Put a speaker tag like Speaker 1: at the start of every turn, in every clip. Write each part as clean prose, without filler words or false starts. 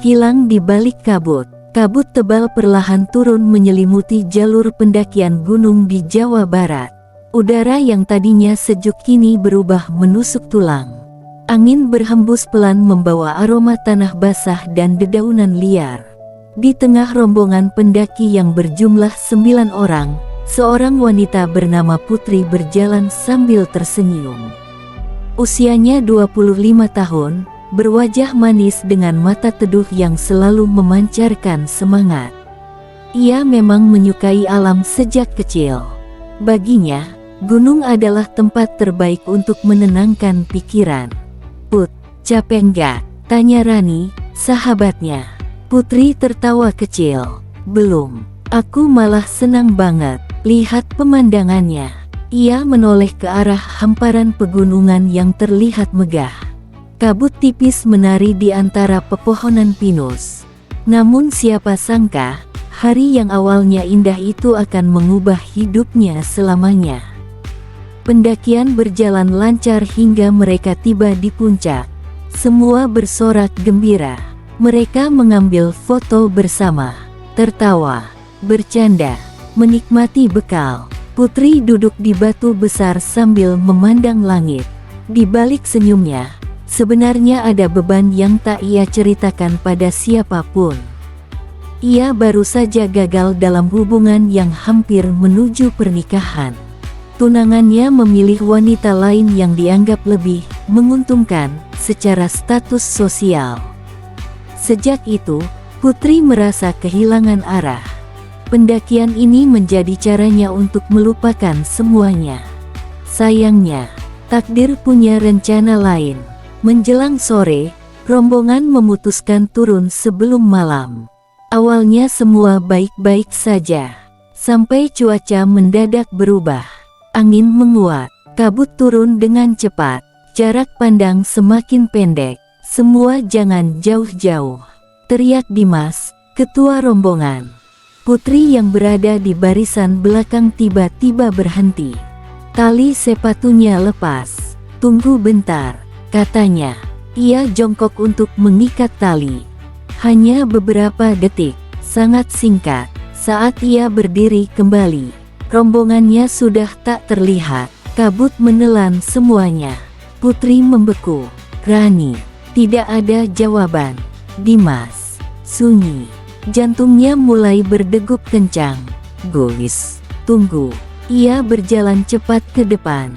Speaker 1: hilang di balik kabut. Kabut tebal perlahan turun menyelimuti jalur pendakian gunung di Jawa Barat. Udara yang tadinya sejuk kini berubah menusuk tulang. Angin berhembus pelan membawa aroma tanah basah dan dedaunan liar. Di tengah rombongan pendaki yang berjumlah 9 orang, seorang wanita bernama Putri berjalan sambil tersenyum. Usianya 25 tahun, berwajah manis dengan mata teduh yang selalu memancarkan semangat. Ia memang menyukai alam sejak kecil. Baginya, gunung adalah tempat terbaik untuk menenangkan pikiran. "Put, capek nggak?" tanya Rani, sahabatnya. Putri tertawa kecil. "Belum, aku malah senang banget." Lihat pemandangannya. Ia menoleh ke arah hamparan pegunungan yang terlihat megah. Kabut tipis menari di antara pepohonan pinus. Namun siapa sangka, hari yang awalnya indah itu akan mengubah hidupnya selamanya. Pendakian berjalan lancar hingga mereka tiba di puncak. Semua bersorak gembira. Mereka mengambil foto bersama, tertawa, bercanda, menikmati bekal. Putri duduk di batu besar sambil memandang langit. Di balik senyumnya, sebenarnya ada beban yang tak ia ceritakan pada siapapun. Ia baru saja gagal dalam hubungan yang hampir menuju pernikahan. Tunangannya memilih wanita lain yang dianggap lebih menguntungkan secara status sosial. Sejak itu, Putri merasa kehilangan arah. Pendakian ini menjadi caranya untuk melupakan semuanya. Sayangnya, takdir punya rencana lain. Menjelang sore, rombongan memutuskan turun sebelum malam. Awalnya semua baik-baik saja, sampai cuaca mendadak berubah. Angin menguat, kabut turun dengan cepat, jarak pandang semakin pendek. "Semua jangan jauh-jauh," teriak Dimas, ketua rombongan. Putri yang berada di barisan belakang tiba-tiba berhenti. Tali sepatunya lepas. "Tunggu bentar," katanya. Ia jongkok untuk mengikat tali. Hanya beberapa detik, sangat singkat, saat ia berdiri kembali. Rombongannya sudah tak terlihat. Kabut menelan semuanya. Putri membeku. "Rani." Tidak ada jawaban. Dimas. Sunyi. Jantungnya mulai berdegup kencang. "Guys, tunggu." Ia berjalan cepat ke depan.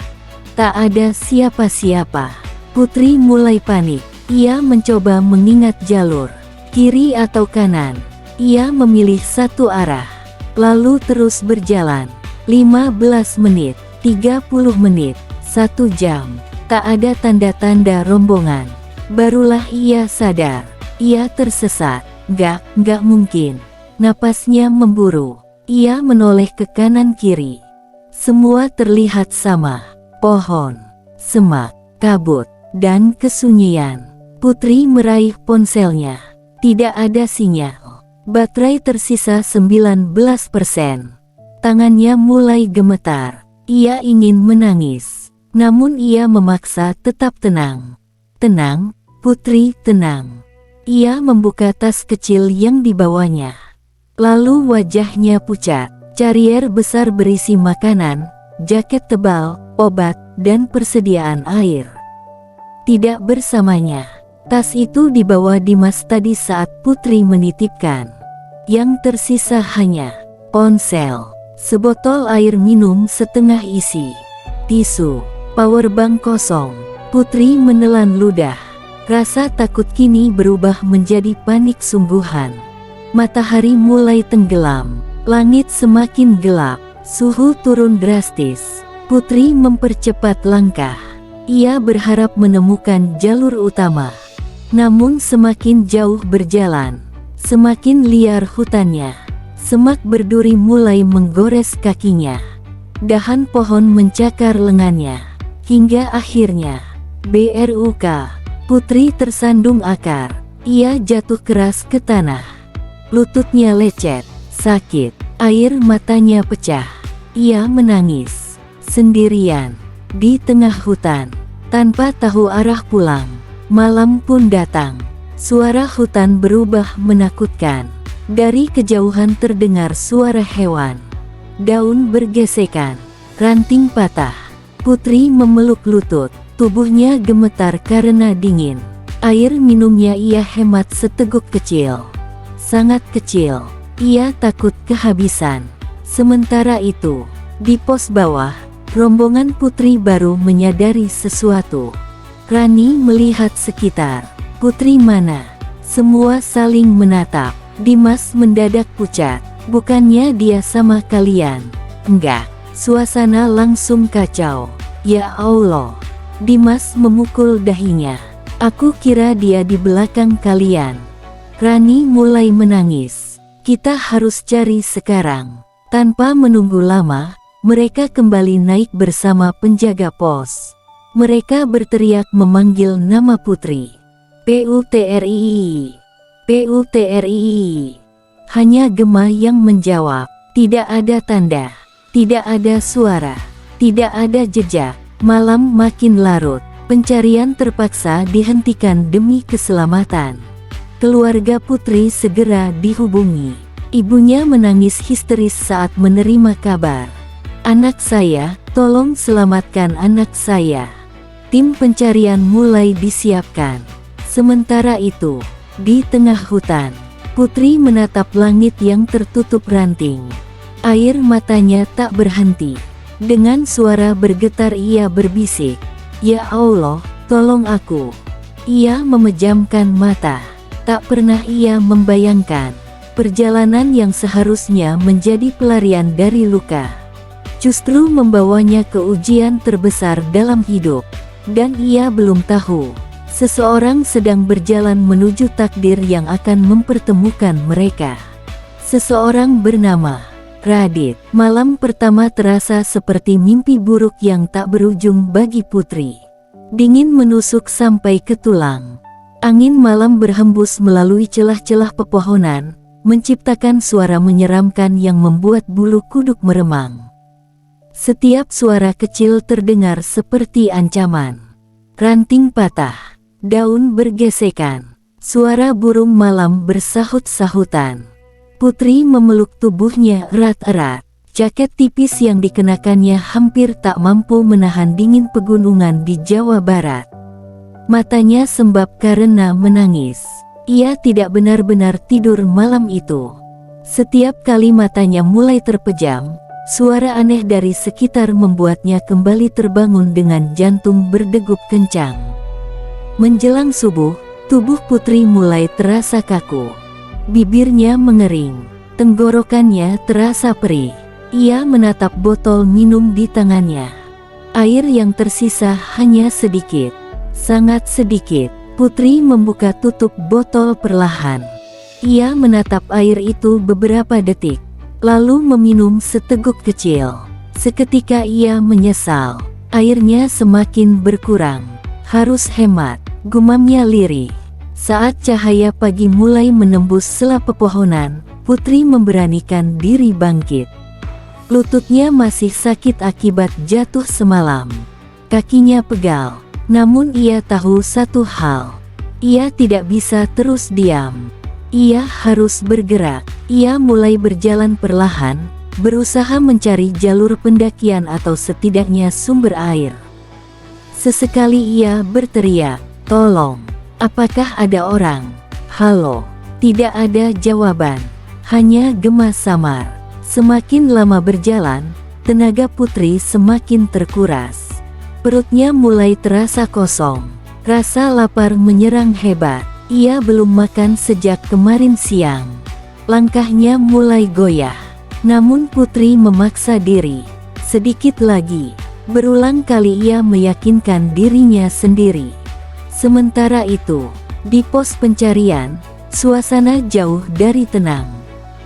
Speaker 1: Tak ada siapa-siapa. Putri mulai panik. Ia mencoba mengingat jalur. Kiri atau kanan. Ia memilih satu arah. Lalu terus berjalan. 15 menit, 30 menit, 1 jam. Tak ada tanda-tanda rombongan. Barulah ia sadar, ia tersesat. Nggak mungkin. Napasnya memburu. Ia menoleh ke kanan kiri. Semua terlihat sama. Pohon, semak, kabut, dan kesunyian. Putri meraih ponselnya. Tidak ada sinyal. Baterai tersisa 19%. Tangannya mulai gemetar. Ia ingin menangis. Namun ia memaksa tetap tenang. "Tenang, Putri, tenang." Ia membuka tas kecil yang dibawanya. Lalu wajahnya pucat. Carrier besar berisi makanan, jaket tebal, obat, dan persediaan air. Tidak bersamanya. Tas itu dibawa Dimas tadi saat Putri menitipkan. Yang tersisa hanya ponsel, sebotol air minum setengah isi, tisu, powerbank kosong. Putri menelan ludah. Rasa takut kini berubah menjadi panik sungguhan. Matahari mulai tenggelam. Langit semakin gelap. Suhu turun drastis. Putri mempercepat langkah. Ia berharap menemukan jalur utama. Namun semakin jauh berjalan, semakin liar hutannya. Semak berduri mulai menggores kakinya. Dahan pohon mencakar lengannya. Hingga akhirnya, BRUK. Putri tersandung akar. Ia jatuh keras ke tanah. Lututnya lecet, sakit, air matanya pecah. Ia menangis, sendirian, di tengah hutan, tanpa tahu arah pulang. Malam pun datang. Suara hutan berubah menakutkan. Dari kejauhan terdengar suara hewan. Daun bergesekan, ranting patah. Putri memeluk lutut, tubuhnya gemetar karena dingin. Air minumnya ia hemat seteguk kecil. Sangat kecil, ia takut kehabisan. Sementara itu, di pos bawah, rombongan putri baru menyadari sesuatu. Rani melihat sekitar. Putri mana? Semua saling menatap. Dimas mendadak pucat. Bukannya dia sama kalian? Enggak. Suasana langsung kacau. Ya Allah. Dimas memukul dahinya. Aku kira dia di belakang kalian. Rani mulai menangis. Kita harus cari sekarang. Tanpa menunggu lama, mereka kembali naik bersama penjaga pos. Mereka berteriak memanggil nama Putri. PUTRI, PUTRI. Hanya Gema yang menjawab. Tidak ada tanda, tidak ada suara, tidak ada jejak. Malam makin larut. Pencarian terpaksa dihentikan demi keselamatan. Keluarga Putri segera dihubungi. Ibunya menangis histeris saat menerima kabar. Anak saya, tolong selamatkan anak saya. Tim pencarian mulai disiapkan. Sementara itu, di tengah hutan, Putri menatap langit yang tertutup ranting. Air matanya tak berhenti. Dengan suara bergetar ia berbisik, "Ya Allah, tolong aku." Ia memejamkan mata. Tak pernah ia membayangkan perjalanan yang seharusnya menjadi pelarian dari luka, justru membawanya ke ujian terbesar dalam hidup. Dan ia belum tahu, seseorang sedang berjalan menuju takdir yang akan mempertemukan mereka. Seseorang bernama Radit. Malam pertama terasa seperti mimpi buruk yang tak berujung bagi Putri. Dingin menusuk sampai ke tulang. Angin malam berhembus melalui celah-celah pepohonan, menciptakan suara menyeramkan yang membuat bulu kuduk meremang. Setiap suara kecil terdengar seperti ancaman. Ranting patah, daun bergesekan, suara burung malam bersahut-sahutan. Putri memeluk tubuhnya erat-erat. Jaket tipis yang dikenakannya hampir tak mampu menahan dingin pegunungan di Jawa Barat. Matanya sembab karena menangis. Ia tidak benar-benar tidur malam itu. Setiap kali matanya mulai terpejam, suara aneh dari sekitar membuatnya kembali terbangun dengan jantung berdegup kencang. Menjelang subuh, tubuh Putri mulai terasa kaku. Bibirnya mengering, tenggorokannya terasa perih. Ia menatap botol minum di tangannya. Air yang tersisa hanya sedikit, sangat sedikit. Putri membuka tutup botol perlahan. Ia menatap air itu beberapa detik, lalu meminum seteguk kecil. Seketika ia menyesal. Airnya semakin berkurang. Harus hemat, gumamnya lirih. Saat cahaya pagi mulai menembus sela pepohonan, Putri memberanikan diri bangkit. Lututnya masih sakit akibat jatuh semalam. Kakinya pegal. Namun ia tahu satu hal, ia tidak bisa terus diam. Ia harus bergerak. Ia mulai berjalan perlahan, berusaha mencari jalur pendakian atau setidaknya sumber air. Sesekali ia berteriak, "Tolong, apakah ada orang? Halo." Tidak ada jawaban, hanya gema samar. Semakin lama berjalan, tenaga Putri semakin terkuras. Perutnya mulai terasa kosong. Rasa lapar menyerang hebat. Ia belum makan sejak kemarin siang. Langkahnya mulai goyah. Namun Putri memaksa diri. Sedikit lagi. Berulang kali ia meyakinkan dirinya sendiri. Sementara itu, di pos pencarian, suasana jauh dari tenang.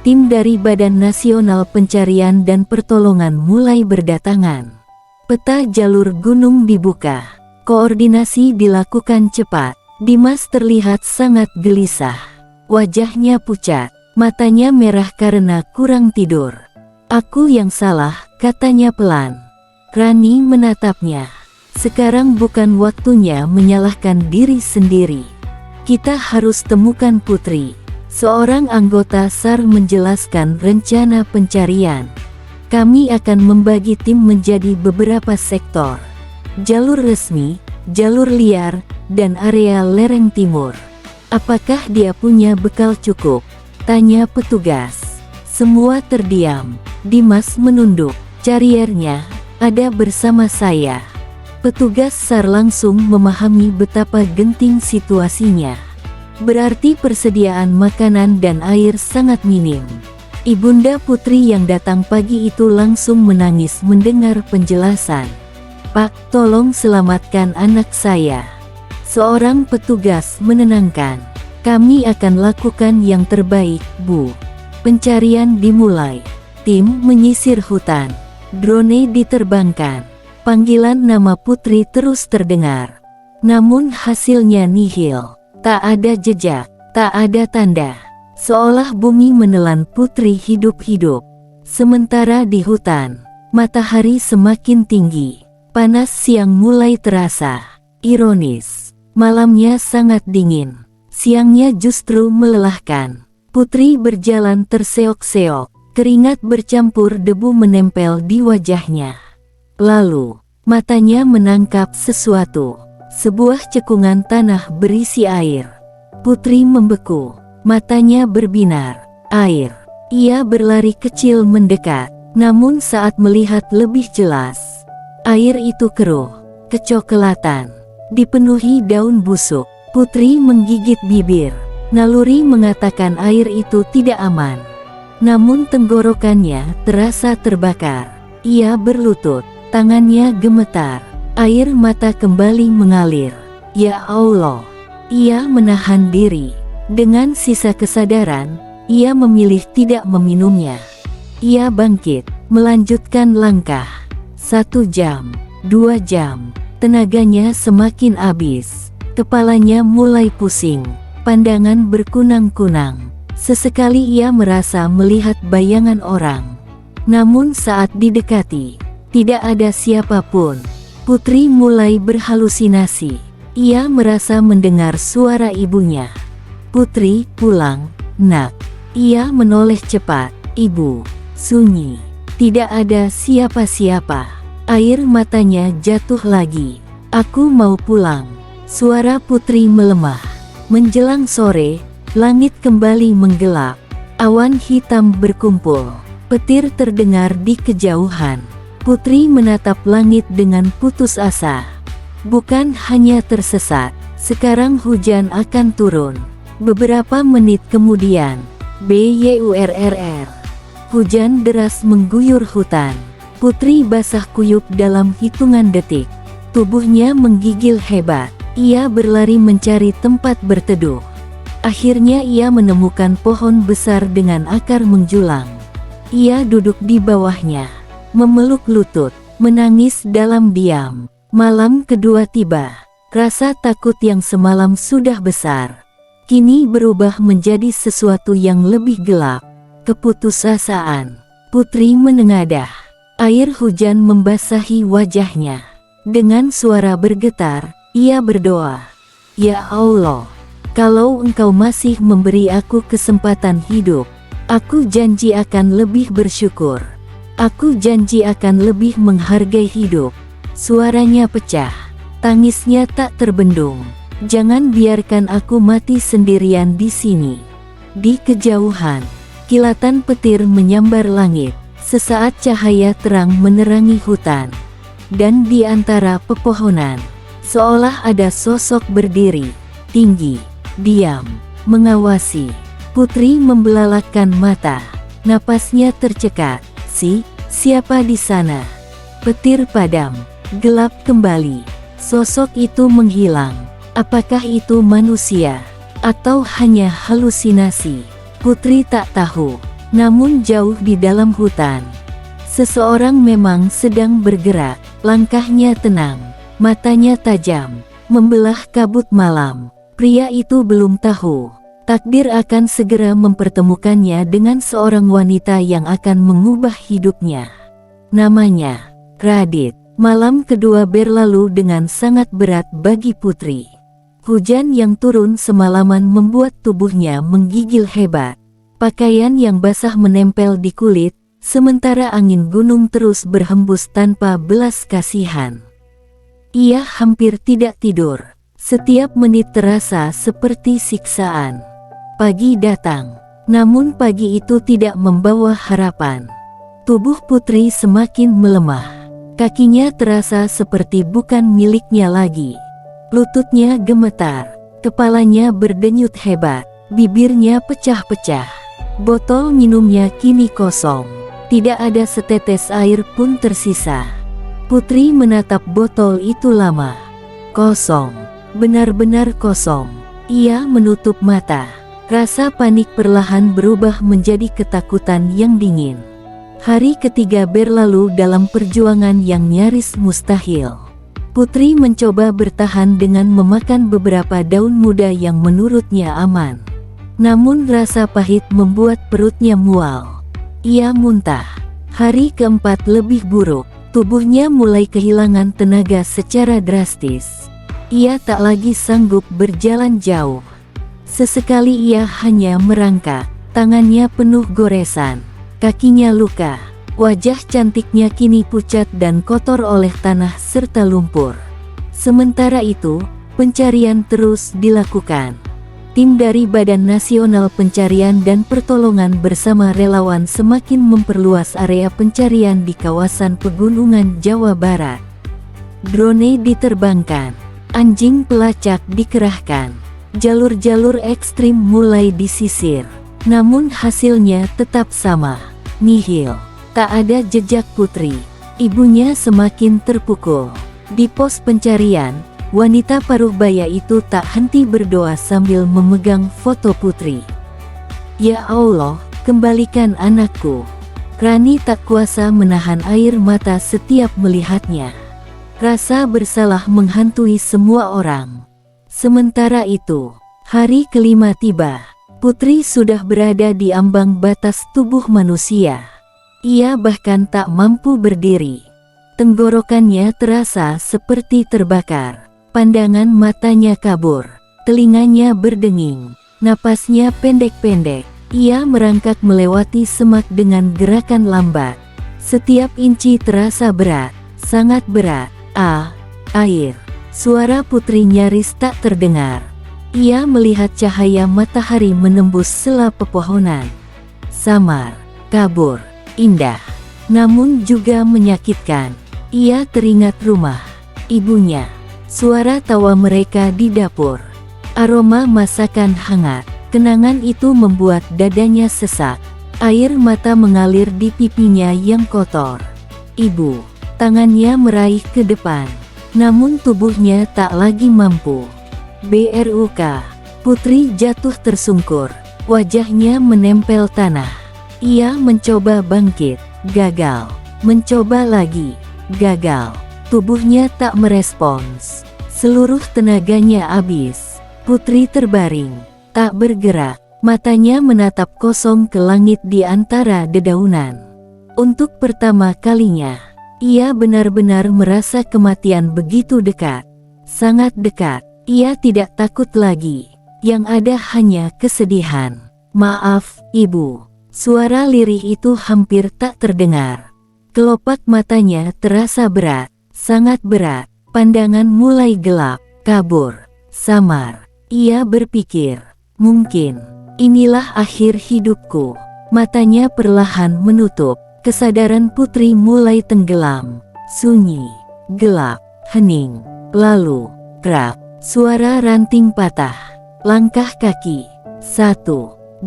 Speaker 1: Tim dari Badan Nasional Pencarian dan Pertolongan mulai berdatangan. Peta jalur gunung dibuka. Koordinasi dilakukan cepat. Dimas terlihat sangat gelisah. Wajahnya pucat. Matanya merah karena kurang tidur. "Aku yang salah," katanya pelan. Rani menatapnya. Sekarang bukan waktunya menyalahkan diri sendiri. Kita harus temukan Putri. Seorang anggota SAR menjelaskan rencana pencarian. Kami akan membagi tim menjadi beberapa sektor. Jalur resmi, jalur liar, dan area lereng timur. Apakah dia punya bekal cukup? Tanya petugas. Semua terdiam. Dimas menunduk. Cariernya ada bersama saya. Petugas SAR langsung memahami betapa genting situasinya. Berarti persediaan makanan dan air sangat minim. Ibunda Putri yang datang pagi itu langsung menangis mendengar penjelasan. "Pak, tolong selamatkan anak saya." Seorang petugas menenangkan. "Kami akan lakukan yang terbaik, Bu." Pencarian dimulai. Tim menyisir hutan. Drone diterbangkan. Panggilan nama Putri terus terdengar. Namun hasilnya nihil. Tak ada jejak, tak ada tanda. Seolah bumi menelan Putri hidup-hidup. Sementara di hutan, matahari semakin tinggi. Panas siang mulai terasa. Ironis, malamnya sangat dingin. Siangnya justru melelahkan. Putri berjalan terseok-seok. Keringat bercampur debu menempel di wajahnya. Lalu, matanya menangkap sesuatu. Sebuah cekungan tanah berisi air. Putri membeku. Matanya berbinar. Air. Ia berlari kecil mendekat. Namun saat melihat lebih jelas, air itu keruh, kecoklatan, dipenuhi daun busuk. Putri menggigit bibir. Naluri mengatakan air itu tidak aman. Namun tenggorokannya terasa terbakar. Ia berlutut. Tangannya gemetar, air mata kembali mengalir. Ya Allah, ia menahan diri. Dengan sisa kesadaran, ia memilih tidak meminumnya. Ia bangkit, melanjutkan langkah. 1 jam, 2 jam, tenaganya semakin habis. Kepalanya mulai pusing, pandangan berkunang-kunang. Sesekali ia merasa melihat bayangan orang. Namun saat didekati, tidak ada siapapun. Putri mulai berhalusinasi. Ia merasa mendengar suara ibunya. "Putri, pulang, nak." Ia menoleh cepat. "Ibu." Sunyi. Tidak ada siapa-siapa. Air matanya jatuh lagi. "Aku mau pulang." Suara Putri melemah. Menjelang sore, langit kembali menggelap. Awan hitam berkumpul. Petir terdengar di kejauhan. Putri menatap langit dengan putus asa. Bukan hanya tersesat, sekarang hujan akan turun. Beberapa menit kemudian, BYURRR. Hujan deras mengguyur hutan. Putri basah kuyup dalam hitungan detik. Tubuhnya menggigil hebat. Ia berlari mencari tempat berteduh. Akhirnya ia menemukan pohon besar dengan akar menjulang. Ia duduk di bawahnya, memeluk lutut, menangis dalam diam. Malam kedua tiba. Rasa takut yang semalam sudah besar, kini berubah menjadi sesuatu yang lebih gelap. Keputusasaan. Putri menengadah. Air hujan membasahi wajahnya. Dengan suara bergetar, ia berdoa. "Ya Allah, kalau Engkau masih memberi aku kesempatan hidup, aku janji akan lebih bersyukur. Aku janji akan lebih menghargai hidup." Suaranya pecah. Tangisnya tak terbendung. "Jangan biarkan aku mati sendirian di sini." Di kejauhan, kilatan petir menyambar langit. Sesaat cahaya terang menerangi hutan. Dan di antara pepohonan, seolah ada sosok berdiri, tinggi, diam, mengawasi. Putri membelalakkan mata. Napasnya tercekat. Siapa di sana?" Petir padam. Gelap kembali. Sosok itu menghilang. Apakah itu manusia? Atau hanya halusinasi? Putri tak tahu. Namun jauh di dalam hutan, seseorang memang sedang bergerak. Langkahnya tenang. Matanya tajam. Membelah kabut malam. Pria itu belum tahu. Takdir akan segera mempertemukannya dengan seorang wanita yang akan mengubah hidupnya. Namanya Radit. Malam kedua berlalu dengan sangat berat bagi Putri. Hujan yang turun semalaman membuat tubuhnya menggigil hebat. Pakaian yang basah menempel di kulit, sementara angin gunung terus berhembus tanpa belas kasihan. Ia hampir tidak tidur. Setiap menit terasa seperti siksaan. Pagi datang, namun pagi itu tidak membawa harapan. Tubuh putri semakin melemah. Kakinya terasa seperti bukan miliknya lagi. Lututnya gemetar, kepalanya berdenyut hebat, bibirnya pecah-pecah. Botol minumnya kini kosong, tidak ada setetes air pun tersisa. Putri menatap botol itu lama. Kosong, benar-benar kosong. Ia menutup mata. Rasa panik perlahan berubah menjadi ketakutan yang dingin. Hari ketiga berlalu dalam perjuangan yang nyaris mustahil. Putri mencoba bertahan dengan memakan beberapa daun muda yang menurutnya aman. Namun rasa pahit membuat perutnya mual. Ia muntah. Hari keempat lebih buruk. Tubuhnya mulai kehilangan tenaga secara drastis. Ia tak lagi sanggup berjalan jauh. Sesekali ia hanya merangkak. Tangannya penuh goresan. Kakinya luka. Wajah cantiknya kini pucat dan kotor oleh tanah serta lumpur. Sementara itu, pencarian terus dilakukan. Tim dari Badan Nasional Pencarian dan Pertolongan bersama relawan semakin memperluas area pencarian di kawasan pegunungan Jawa Barat. Drone diterbangkan, anjing pelacak dikerahkan, jalur-jalur ekstrim mulai disisir. Namun hasilnya tetap sama, nihil. Tak ada jejak putri. Ibunya semakin terpukul. Di pos pencarian, wanita paruh baya itu tak henti berdoa sambil memegang foto putri. Ya Allah, kembalikan anakku. Rani tak kuasa menahan air mata setiap melihatnya. Rasa bersalah menghantui semua orang. Sementara itu, hari kelima tiba. Putri sudah berada di ambang batas tubuh manusia. Ia bahkan tak mampu berdiri. Tenggorokannya terasa seperti terbakar. Pandangan matanya kabur. Telinganya berdenging. Napasnya pendek-pendek. Ia merangkak melewati semak dengan gerakan lambat. Setiap inci terasa berat. Sangat berat. Air. Suara putri nyaris tak terdengar. Ia melihat cahaya matahari menembus sela pepohonan. Samar. Kabur. Indah, namun juga menyakitkan. Ia teringat rumah, ibunya, suara tawa mereka di dapur, aroma masakan hangat. Kenangan itu membuat dadanya sesak. Air mata mengalir di pipinya yang kotor. Ibu, tangannya meraih ke depan, namun tubuhnya tak lagi mampu. BRUK, putri jatuh tersungkur, wajahnya menempel tanah. Ia mencoba bangkit, gagal. Mencoba lagi, gagal. Tubuhnya tak merespons. Seluruh tenaganya habis. Putri terbaring, tak bergerak. Matanya menatap kosong ke langit di antara dedaunan. Untuk pertama kalinya, ia benar-benar merasa kematian begitu dekat. Sangat dekat. Ia tidak takut lagi. Yang ada hanya kesedihan. Maaf, Ibu. Suara lirih itu hampir tak terdengar. Kelopak matanya terasa berat, sangat berat. Pandangan mulai gelap, kabur, samar. Ia berpikir, mungkin inilah akhir hidupku. Matanya perlahan menutup. Kesadaran putri mulai tenggelam. Sunyi, gelap, hening. Lalu, krap, suara ranting patah. Langkah kaki. 1, 2,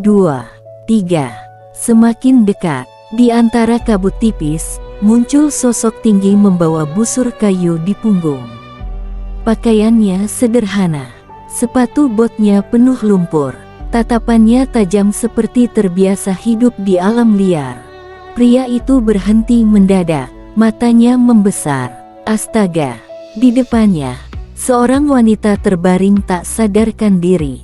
Speaker 1: 3. Semakin dekat, di antara kabut tipis, muncul sosok tinggi membawa busur kayu di punggung. Pakaiannya sederhana, sepatu botnya penuh lumpur, tatapannya tajam seperti terbiasa hidup di alam liar. Pria itu berhenti mendadak, matanya membesar. Astaga, di depannya, seorang wanita terbaring tak sadarkan diri.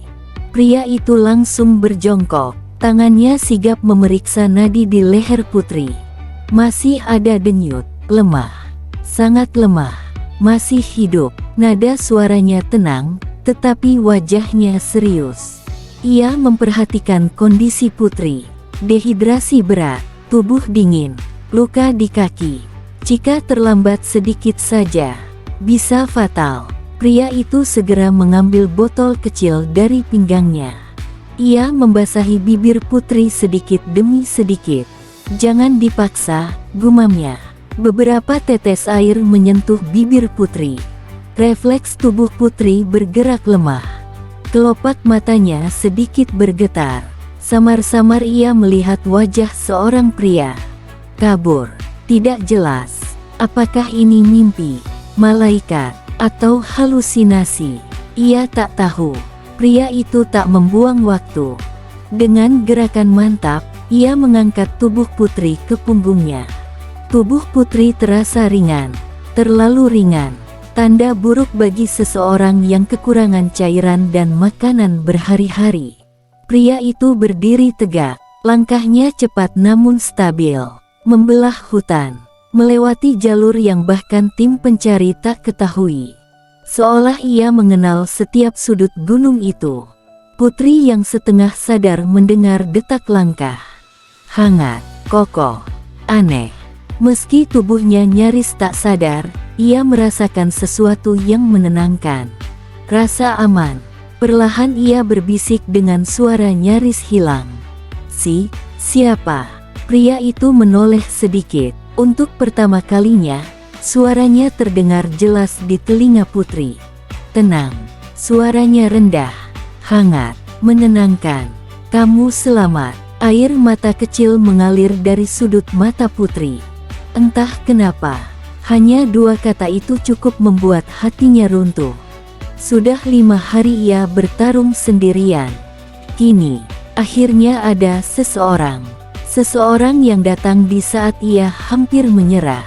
Speaker 1: Pria itu langsung berjongkok. Tangannya sigap memeriksa nadi di leher putri. Masih ada denyut, lemah, sangat lemah, masih hidup. Nada suaranya tenang, tetapi wajahnya serius. Ia memperhatikan kondisi putri. Dehidrasi berat, tubuh dingin, luka di kaki. Jika terlambat sedikit saja, bisa fatal. Pria itu segera mengambil botol kecil dari pinggangnya. Ia membasahi bibir putri sedikit demi sedikit. "Jangan dipaksa," gumamnya. Beberapa tetes air menyentuh bibir putri. Refleks tubuh putri bergerak lemah. Kelopak matanya sedikit bergetar. Samar-samar ia melihat wajah seorang pria. Kabur. Tidak jelas. Apakah ini mimpi, malaikat, atau halusinasi? Ia tak tahu. Pria itu tak membuang waktu. Dengan gerakan mantap, ia mengangkat tubuh putri ke punggungnya. Tubuh putri terasa ringan. Terlalu ringan. Tanda buruk bagi seseorang yang kekurangan cairan dan makanan berhari-hari. Pria itu berdiri tegak. Langkahnya cepat namun stabil. Membelah hutan. Melewati jalur yang bahkan tim pencari tak ketahui. Seolah ia mengenal setiap sudut gunung itu. Putri yang setengah sadar mendengar detak langkah. Hangat, kokoh, aneh. Meski tubuhnya nyaris tak sadar, ia merasakan sesuatu yang menenangkan. Rasa aman. Perlahan ia berbisik dengan suara nyaris hilang. Siapa?" Pria itu menoleh sedikit. Untuk pertama kalinya, suaranya terdengar jelas di telinga putri. Tenang. Suaranya rendah, hangat, menenangkan. "Kamu selamat." Air mata kecil mengalir dari sudut mata putri. Entah kenapa, hanya dua kata itu cukup membuat hatinya runtuh. Sudah 5 hari ia bertarung sendirian. Kini, akhirnya ada seseorang. Seseorang yang datang di saat ia hampir menyerah.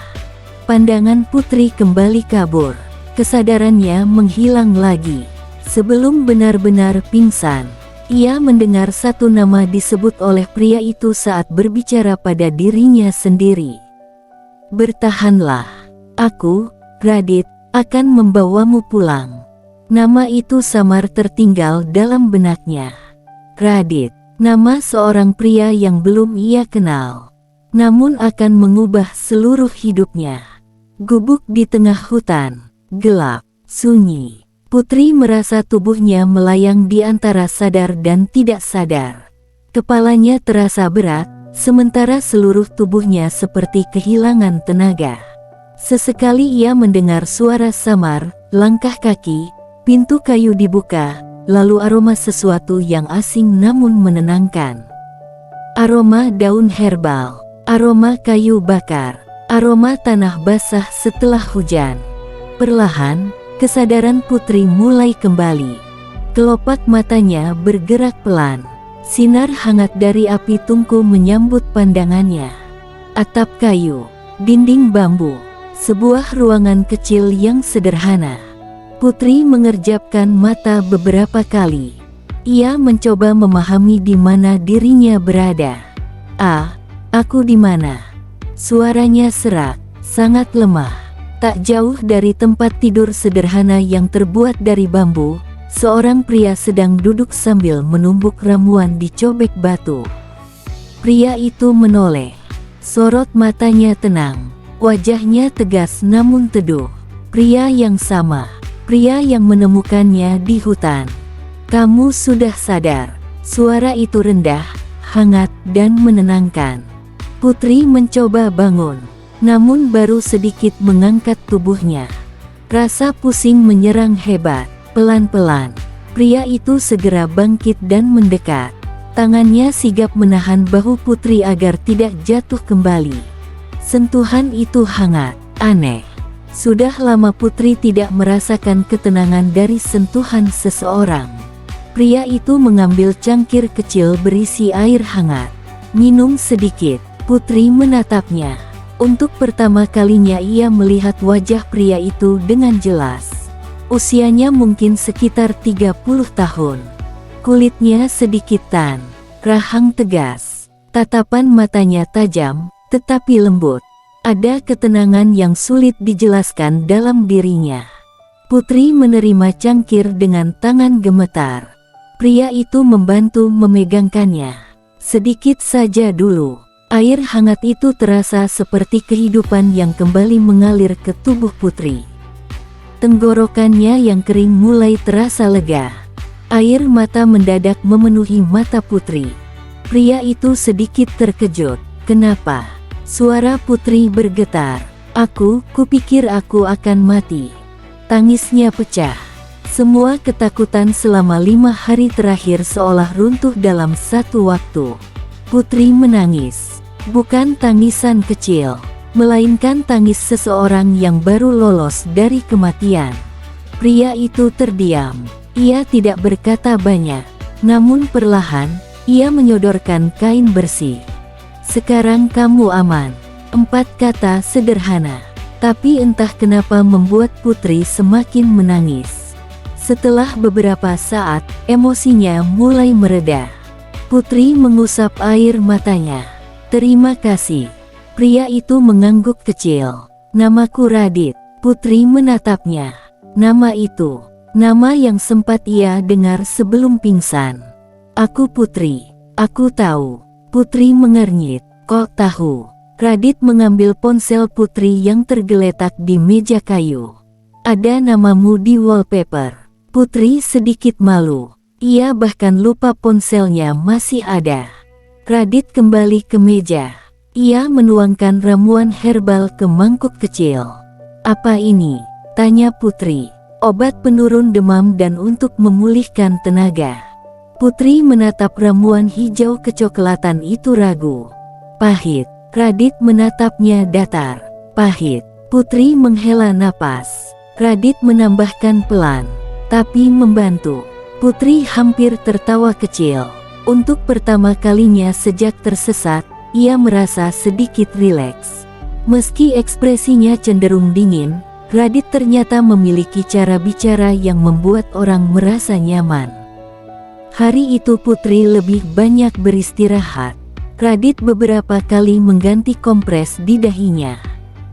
Speaker 1: Pandangan putri kembali kabur. Kesadarannya menghilang lagi. Sebelum benar-benar pingsan, ia mendengar satu nama disebut oleh pria itu saat berbicara pada dirinya sendiri. "Bertahanlah. Aku, Radit, akan membawamu pulang." Nama itu samar tertinggal dalam benaknya. Radit, nama seorang pria yang belum ia kenal, namun akan mengubah seluruh hidupnya. Gubuk di tengah hutan, gelap, sunyi. Putri merasa tubuhnya melayang di antara sadar dan tidak sadar. Kepalanya terasa berat, sementara seluruh tubuhnya seperti kehilangan tenaga. Sesekali ia mendengar suara samar, langkah kaki, pintu kayu dibuka, lalu aroma sesuatu yang asing namun menenangkan. Aroma daun herbal, aroma kayu bakar, aroma tanah basah setelah hujan. Perlahan, kesadaran putri mulai kembali. Kelopak matanya bergerak pelan. Sinar hangat dari api tungku menyambut pandangannya. Atap kayu, dinding bambu, sebuah ruangan kecil yang sederhana. Putri mengerjapkan mata beberapa kali. Ia mencoba memahami di mana dirinya berada. Aku di mana?" Suaranya serak, sangat lemah. Tak jauh dari tempat tidur sederhana yang terbuat dari bambu, seorang pria sedang duduk sambil menumbuk ramuan di cobek batu. Pria itu menoleh. Sorot matanya tenang. Wajahnya tegas namun teduh. Pria yang sama. Pria yang menemukannya di hutan. "Kamu sudah sadar." Suara itu rendah, hangat, dan menenangkan. Putri mencoba bangun, namun baru sedikit mengangkat tubuhnya. Rasa pusing menyerang hebat. Pelan-pelan, pria itu segera bangkit dan mendekat. Tangannya sigap menahan bahu putri agar tidak jatuh kembali. Sentuhan itu hangat, aneh. Sudah lama putri tidak merasakan ketenangan dari sentuhan seseorang. Pria itu mengambil cangkir kecil berisi air hangat. Minum sedikit, putri menatapnya. Untuk pertama kalinya ia melihat wajah pria itu dengan jelas. Usianya mungkin sekitar 30 tahun. Kulitnya sedikit tan, rahang tegas. Tatapan matanya tajam, tetapi lembut. Ada ketenangan yang sulit dijelaskan dalam dirinya. Putri menerima cangkir dengan tangan gemetar. Pria itu membantu memegangkannya. Sedikit saja dulu. Air hangat itu terasa seperti kehidupan yang kembali mengalir ke tubuh Putri. Tenggorokannya yang kering mulai terasa lega. Air mata mendadak memenuhi mata Putri. Pria itu sedikit terkejut. Kenapa? Suara Putri bergetar. Kupikir aku akan mati. Tangisnya pecah. Semua ketakutan selama 5 hari terakhir seolah runtuh dalam satu waktu. Putri menangis. Bukan tangisan kecil, melainkan tangis seseorang yang baru lolos dari kematian. Pria itu terdiam. Ia tidak berkata banyak, namun perlahan, ia menyodorkan kain bersih. Sekarang kamu aman. 4 kata sederhana, tapi entah kenapa membuat Putri semakin menangis. Setelah beberapa saat, emosinya mulai mereda. Putri mengusap air matanya. Terima kasih. Pria itu mengangguk kecil. Namaku Radit. Putri menatapnya. Nama itu, nama yang sempat ia dengar sebelum pingsan. Aku Putri. Aku tahu. Putri mengernyit. Kok tahu? Radit mengambil ponsel Putri yang tergeletak di meja kayu. Ada namamu di wallpaper. Putri sedikit malu. Ia bahkan lupa ponselnya masih ada. Radit kembali ke meja. Ia menuangkan ramuan herbal ke mangkuk kecil. Apa ini? Tanya Putri. Obat penurun demam dan untuk memulihkan tenaga. Putri menatap ramuan hijau kecoklatan itu ragu. Pahit. Radit menatapnya datar. Pahit. Putri menghela napas. Radit menambahkan pelan, tapi membantu. Putri hampir tertawa kecil. Untuk pertama kalinya sejak tersesat, ia merasa sedikit rileks. Meski ekspresinya cenderung dingin, Radit ternyata memiliki cara bicara yang membuat orang merasa nyaman. Hari itu Putri lebih banyak beristirahat. Radit beberapa kali mengganti kompres di dahinya,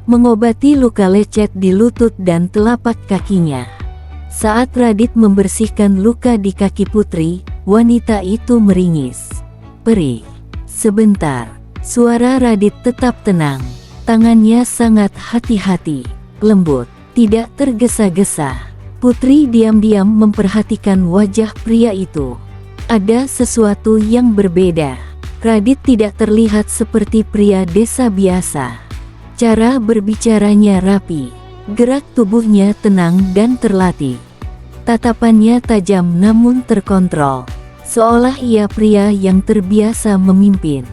Speaker 1: mengobati luka lecet di lutut dan telapak kakinya. Saat Radit membersihkan luka di kaki Putri, wanita itu meringis. Perih. Sebentar. Suara Radit tetap tenang. Tangannya sangat hati-hati, lembut, tidak tergesa-gesa. Putri diam-diam memperhatikan wajah pria itu. Ada sesuatu yang berbeda. Radit tidak terlihat seperti pria desa biasa. Cara berbicaranya rapi. Gerak tubuhnya tenang dan terlatih. Tatapannya tajam namun terkontrol. Seolah ia pria yang terbiasa memimpin.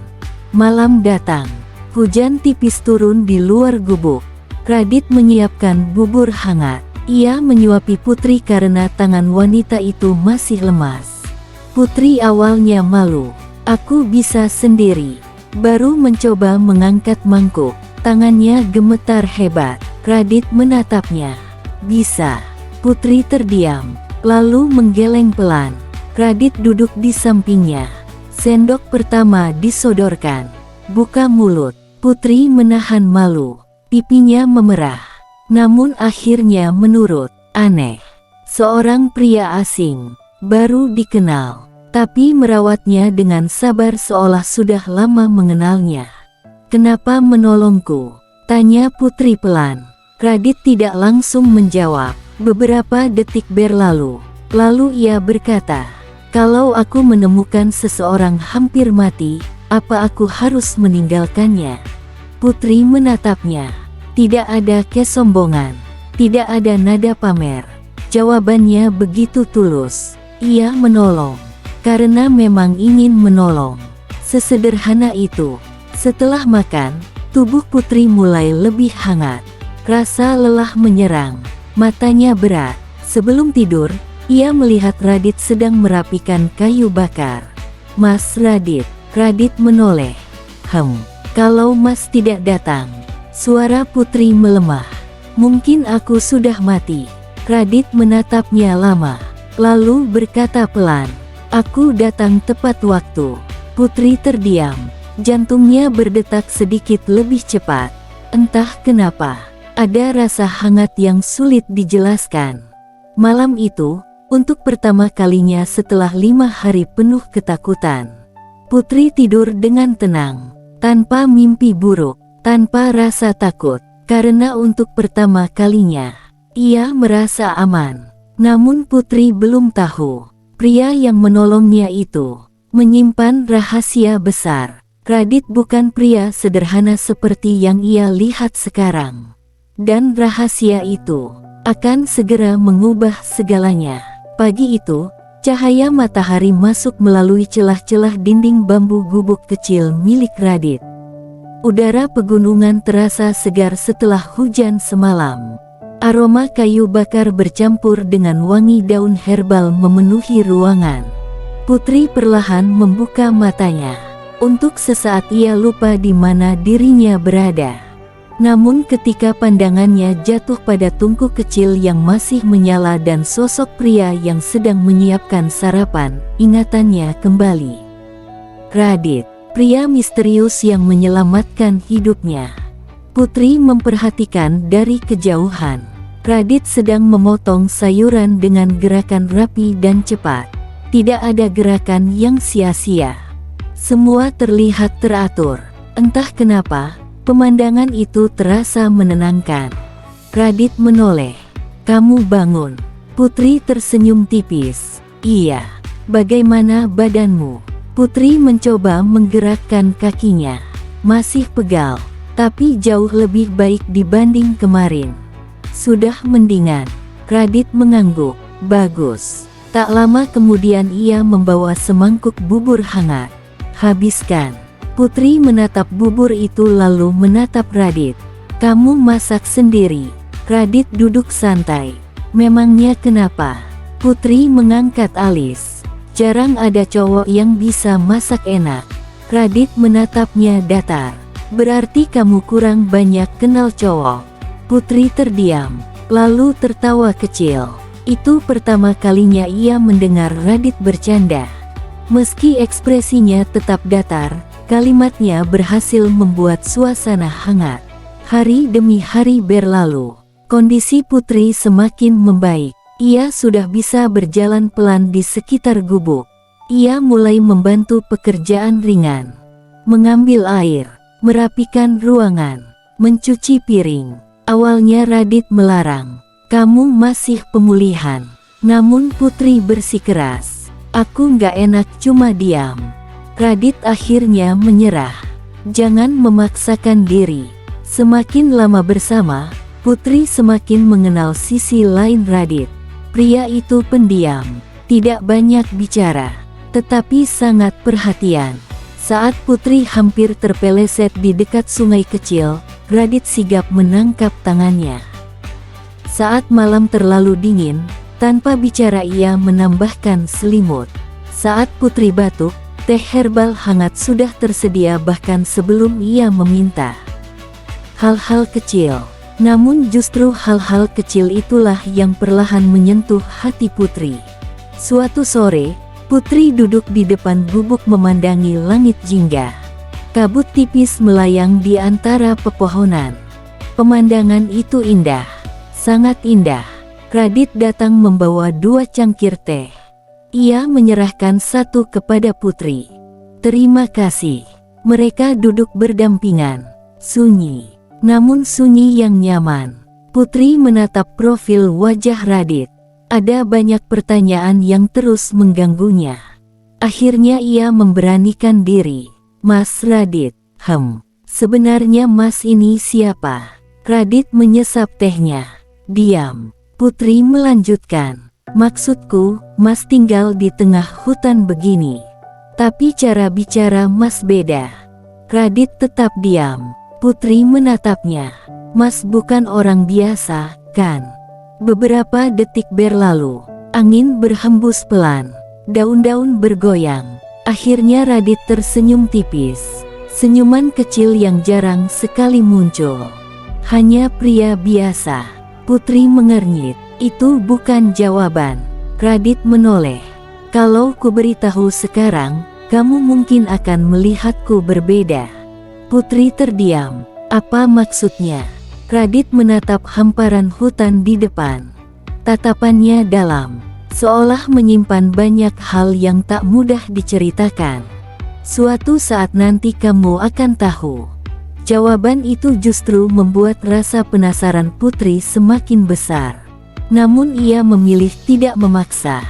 Speaker 1: Malam datang. Hujan tipis turun di luar gubuk. Radit menyiapkan bubur hangat. Ia menyuapi Putri karena tangan wanita itu masih lemas. Putri awalnya malu. Aku bisa sendiri. Baru mencoba mengangkat mangkuk. Tangannya gemetar hebat. Radit menatapnya. Bisa. Putri terdiam, lalu menggeleng pelan. Radit duduk di sampingnya. Sendok pertama disodorkan. Buka mulut. Putri menahan malu. Pipinya memerah. Namun akhirnya menurut. Aneh. Seorang pria asing. Baru dikenal. Tapi merawatnya dengan sabar seolah sudah lama mengenalnya. Kenapa menolongku? Tanya Putri pelan. Radit tidak langsung menjawab. Beberapa detik berlalu. Lalu ia berkata, kalau aku menemukan seseorang hampir mati, apa aku harus meninggalkannya? Putri menatapnya. Tidak ada kesombongan. Tidak ada nada pamer. Jawabannya begitu tulus. Ia menolong. Karena memang ingin menolong. Sesederhana itu. Setelah makan, tubuh Putri mulai lebih hangat. Rasa lelah menyerang. Matanya berat. Sebelum tidur, ia melihat Radit sedang merapikan kayu bakar. Mas Radit. Radit menoleh. Kalau Mas tidak datang. Suara Putri melemah. Mungkin aku sudah mati. Radit menatapnya lama. Lalu berkata pelan. Aku datang tepat waktu. Putri terdiam. Jantungnya berdetak sedikit lebih cepat. Entah kenapa. Ada rasa hangat yang sulit dijelaskan. Malam itu, untuk pertama kalinya setelah 5 hari penuh ketakutan, Putri tidur dengan tenang, tanpa mimpi buruk, tanpa rasa takut, karena untuk pertama kalinya, ia merasa aman. Namun Putri belum tahu, pria yang menolongnya itu menyimpan rahasia besar. Radit bukan pria sederhana seperti yang ia lihat sekarang. Dan rahasia itu akan segera mengubah segalanya. Pagi itu, cahaya matahari masuk melalui celah-celah dinding bambu gubuk kecil milik Radit. Udara pegunungan terasa segar setelah hujan semalam. Aroma kayu bakar bercampur dengan wangi daun herbal memenuhi ruangan. Putri perlahan membuka matanya. Untuk sesaat ia lupa di mana dirinya berada. Namun ketika pandangannya jatuh pada tungku kecil yang masih menyala dan sosok pria yang sedang menyiapkan sarapan, ingatannya kembali. Radit, pria misterius yang menyelamatkan hidupnya. Putri memperhatikan dari kejauhan. Radit sedang memotong sayuran dengan gerakan rapi dan cepat. Tidak ada gerakan yang sia-sia. Semua terlihat teratur. Entah kenapa, pemandangan itu terasa menenangkan. Radit menoleh. "Kamu bangun." Putri tersenyum tipis. "Iya." "Bagaimana badanmu?" Putri mencoba menggerakkan kakinya. Masih pegal, tapi jauh lebih baik dibanding kemarin. "Sudah mendingan." Radit mengangguk. "Bagus." Tak lama kemudian ia membawa semangkuk bubur hangat. "Habiskan." Putri menatap bubur itu lalu menatap Radit. "Kamu masak sendiri?" Radit duduk santai. "Memangnya kenapa?" Putri mengangkat alis. "Jarang ada cowok yang bisa masak enak." Radit menatapnya datar. "Berarti kamu kurang banyak kenal cowok." Putri terdiam, lalu tertawa kecil. Itu pertama kalinya ia mendengar Radit bercanda. Meski ekspresinya tetap datar, kalimatnya berhasil membuat suasana hangat. Hari demi hari berlalu. Kondisi Putri semakin membaik. Ia sudah bisa berjalan pelan di sekitar gubuk. Ia mulai membantu pekerjaan ringan. Mengambil air, merapikan ruangan, mencuci piring. Awalnya Radit melarang. "Kamu masih pemulihan." Namun Putri bersikeras. "Aku nggak enak cuma diam." Radit akhirnya menyerah. Jangan memaksakan diri. Semakin lama bersama, Putri semakin mengenal sisi lain Radit. Pria itu pendiam, tidak banyak bicara, tetapi sangat perhatian. Saat Putri hampir terpeleset di dekat sungai kecil, Radit sigap menangkap tangannya. Saat malam terlalu dingin, tanpa bicara ia menambahkan selimut. Saat Putri batuk, teh herbal hangat sudah tersedia bahkan sebelum ia meminta. Hal-hal kecil, namun justru hal-hal kecil itulah yang perlahan menyentuh hati Putri. Suatu sore, Putri duduk di depan gubuk memandangi langit jingga. Kabut tipis melayang di antara pepohonan. Pemandangan itu indah, sangat indah. Radit datang membawa 2 cangkir teh. Ia menyerahkan satu kepada Putri. "Terima kasih." Mereka duduk berdampingan. Sunyi, namun sunyi yang nyaman. Putri menatap profil wajah Radit. Ada banyak pertanyaan yang terus mengganggunya. Akhirnya ia memberanikan diri. "Mas Radit." Sebenarnya Mas ini siapa?" Radit menyesap tehnya. Diam. Putri melanjutkan. "Maksudku, Mas tinggal di tengah hutan begini. Tapi cara bicara Mas beda." Radit tetap diam. Putri menatapnya. "Mas bukan orang biasa, kan?" Beberapa detik berlalu. Angin berhembus pelan. Daun-daun bergoyang. Akhirnya Radit tersenyum tipis. Senyuman kecil yang jarang sekali muncul. "Hanya pria biasa." Putri mengernyit. "Itu bukan jawaban." Radit menoleh. "Kalau ku beritahu sekarang, kamu mungkin akan melihatku berbeda." Putri terdiam. "Apa maksudnya?" Radit menatap hamparan hutan di depan. Tatapannya dalam, seolah menyimpan banyak hal yang tak mudah diceritakan. Suatu saat nanti kamu akan tahu. Jawaban itu justru membuat rasa penasaran Putri semakin besar. Namun ia memilih tidak memaksa.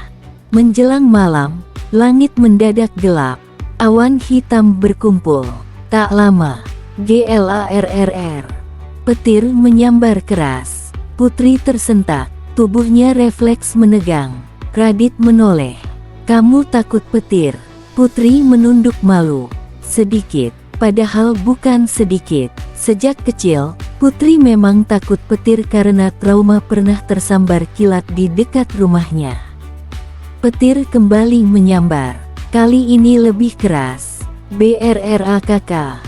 Speaker 1: Menjelang malam, langit mendadak gelap. Awan hitam berkumpul. Tak lama, GLARRR. Petir menyambar keras. Putri tersentak. Tubuhnya refleks menegang. Radit menoleh. Kamu takut petir? Putri menunduk malu. Sedikit. Padahal bukan sedikit. Sejak kecil, Putri memang takut petir karena trauma pernah tersambar kilat di dekat rumahnya. Petir kembali menyambar. Kali ini lebih keras. BRRAKK.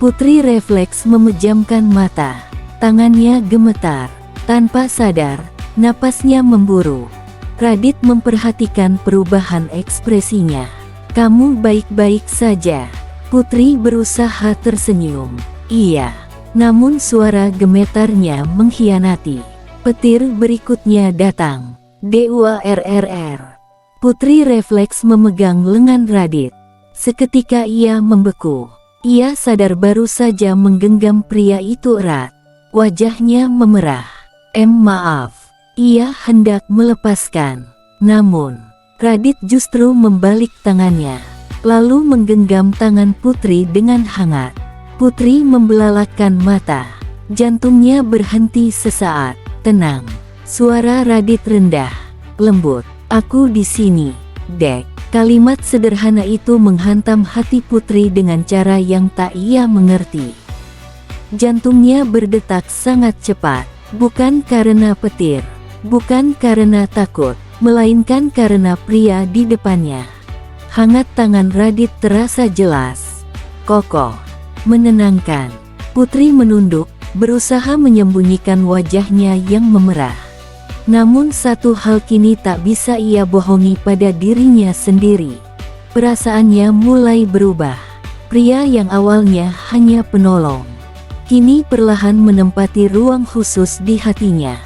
Speaker 1: Putri refleks memejamkan mata. Tangannya gemetar. Tanpa sadar, napasnya memburu. Radit memperhatikan perubahan ekspresinya. Kamu baik-baik saja? Putri berusaha tersenyum. Iya. Namun suara gemetarnya mengkhianati. Petir berikutnya datang. DUARRR. Putri refleks memegang lengan Radit. Seketika ia membeku. Ia sadar baru saja menggenggam pria itu erat. Wajahnya memerah. Maaf. Ia hendak melepaskan. Namun, Radit justru membalik tangannya. Lalu menggenggam tangan Putri dengan hangat. Putri membelalakkan mata. Jantungnya berhenti sesaat. Tenang. Suara Radit rendah, lembut. Aku di sini, Dek. Kalimat sederhana itu menghantam hati Putri dengan cara yang tak ia mengerti. Jantungnya berdetak sangat cepat. Bukan karena petir. Bukan karena takut. Melainkan karena pria di depannya. Hangat tangan Radit terasa jelas. Kokoh. Menenangkan. Putri menunduk, berusaha menyembunyikan wajahnya yang memerah. Namun satu hal kini tak bisa ia bohongi pada dirinya sendiri. Perasaannya mulai berubah. Pria yang awalnya hanya penolong, kini perlahan menempati ruang khusus di hatinya.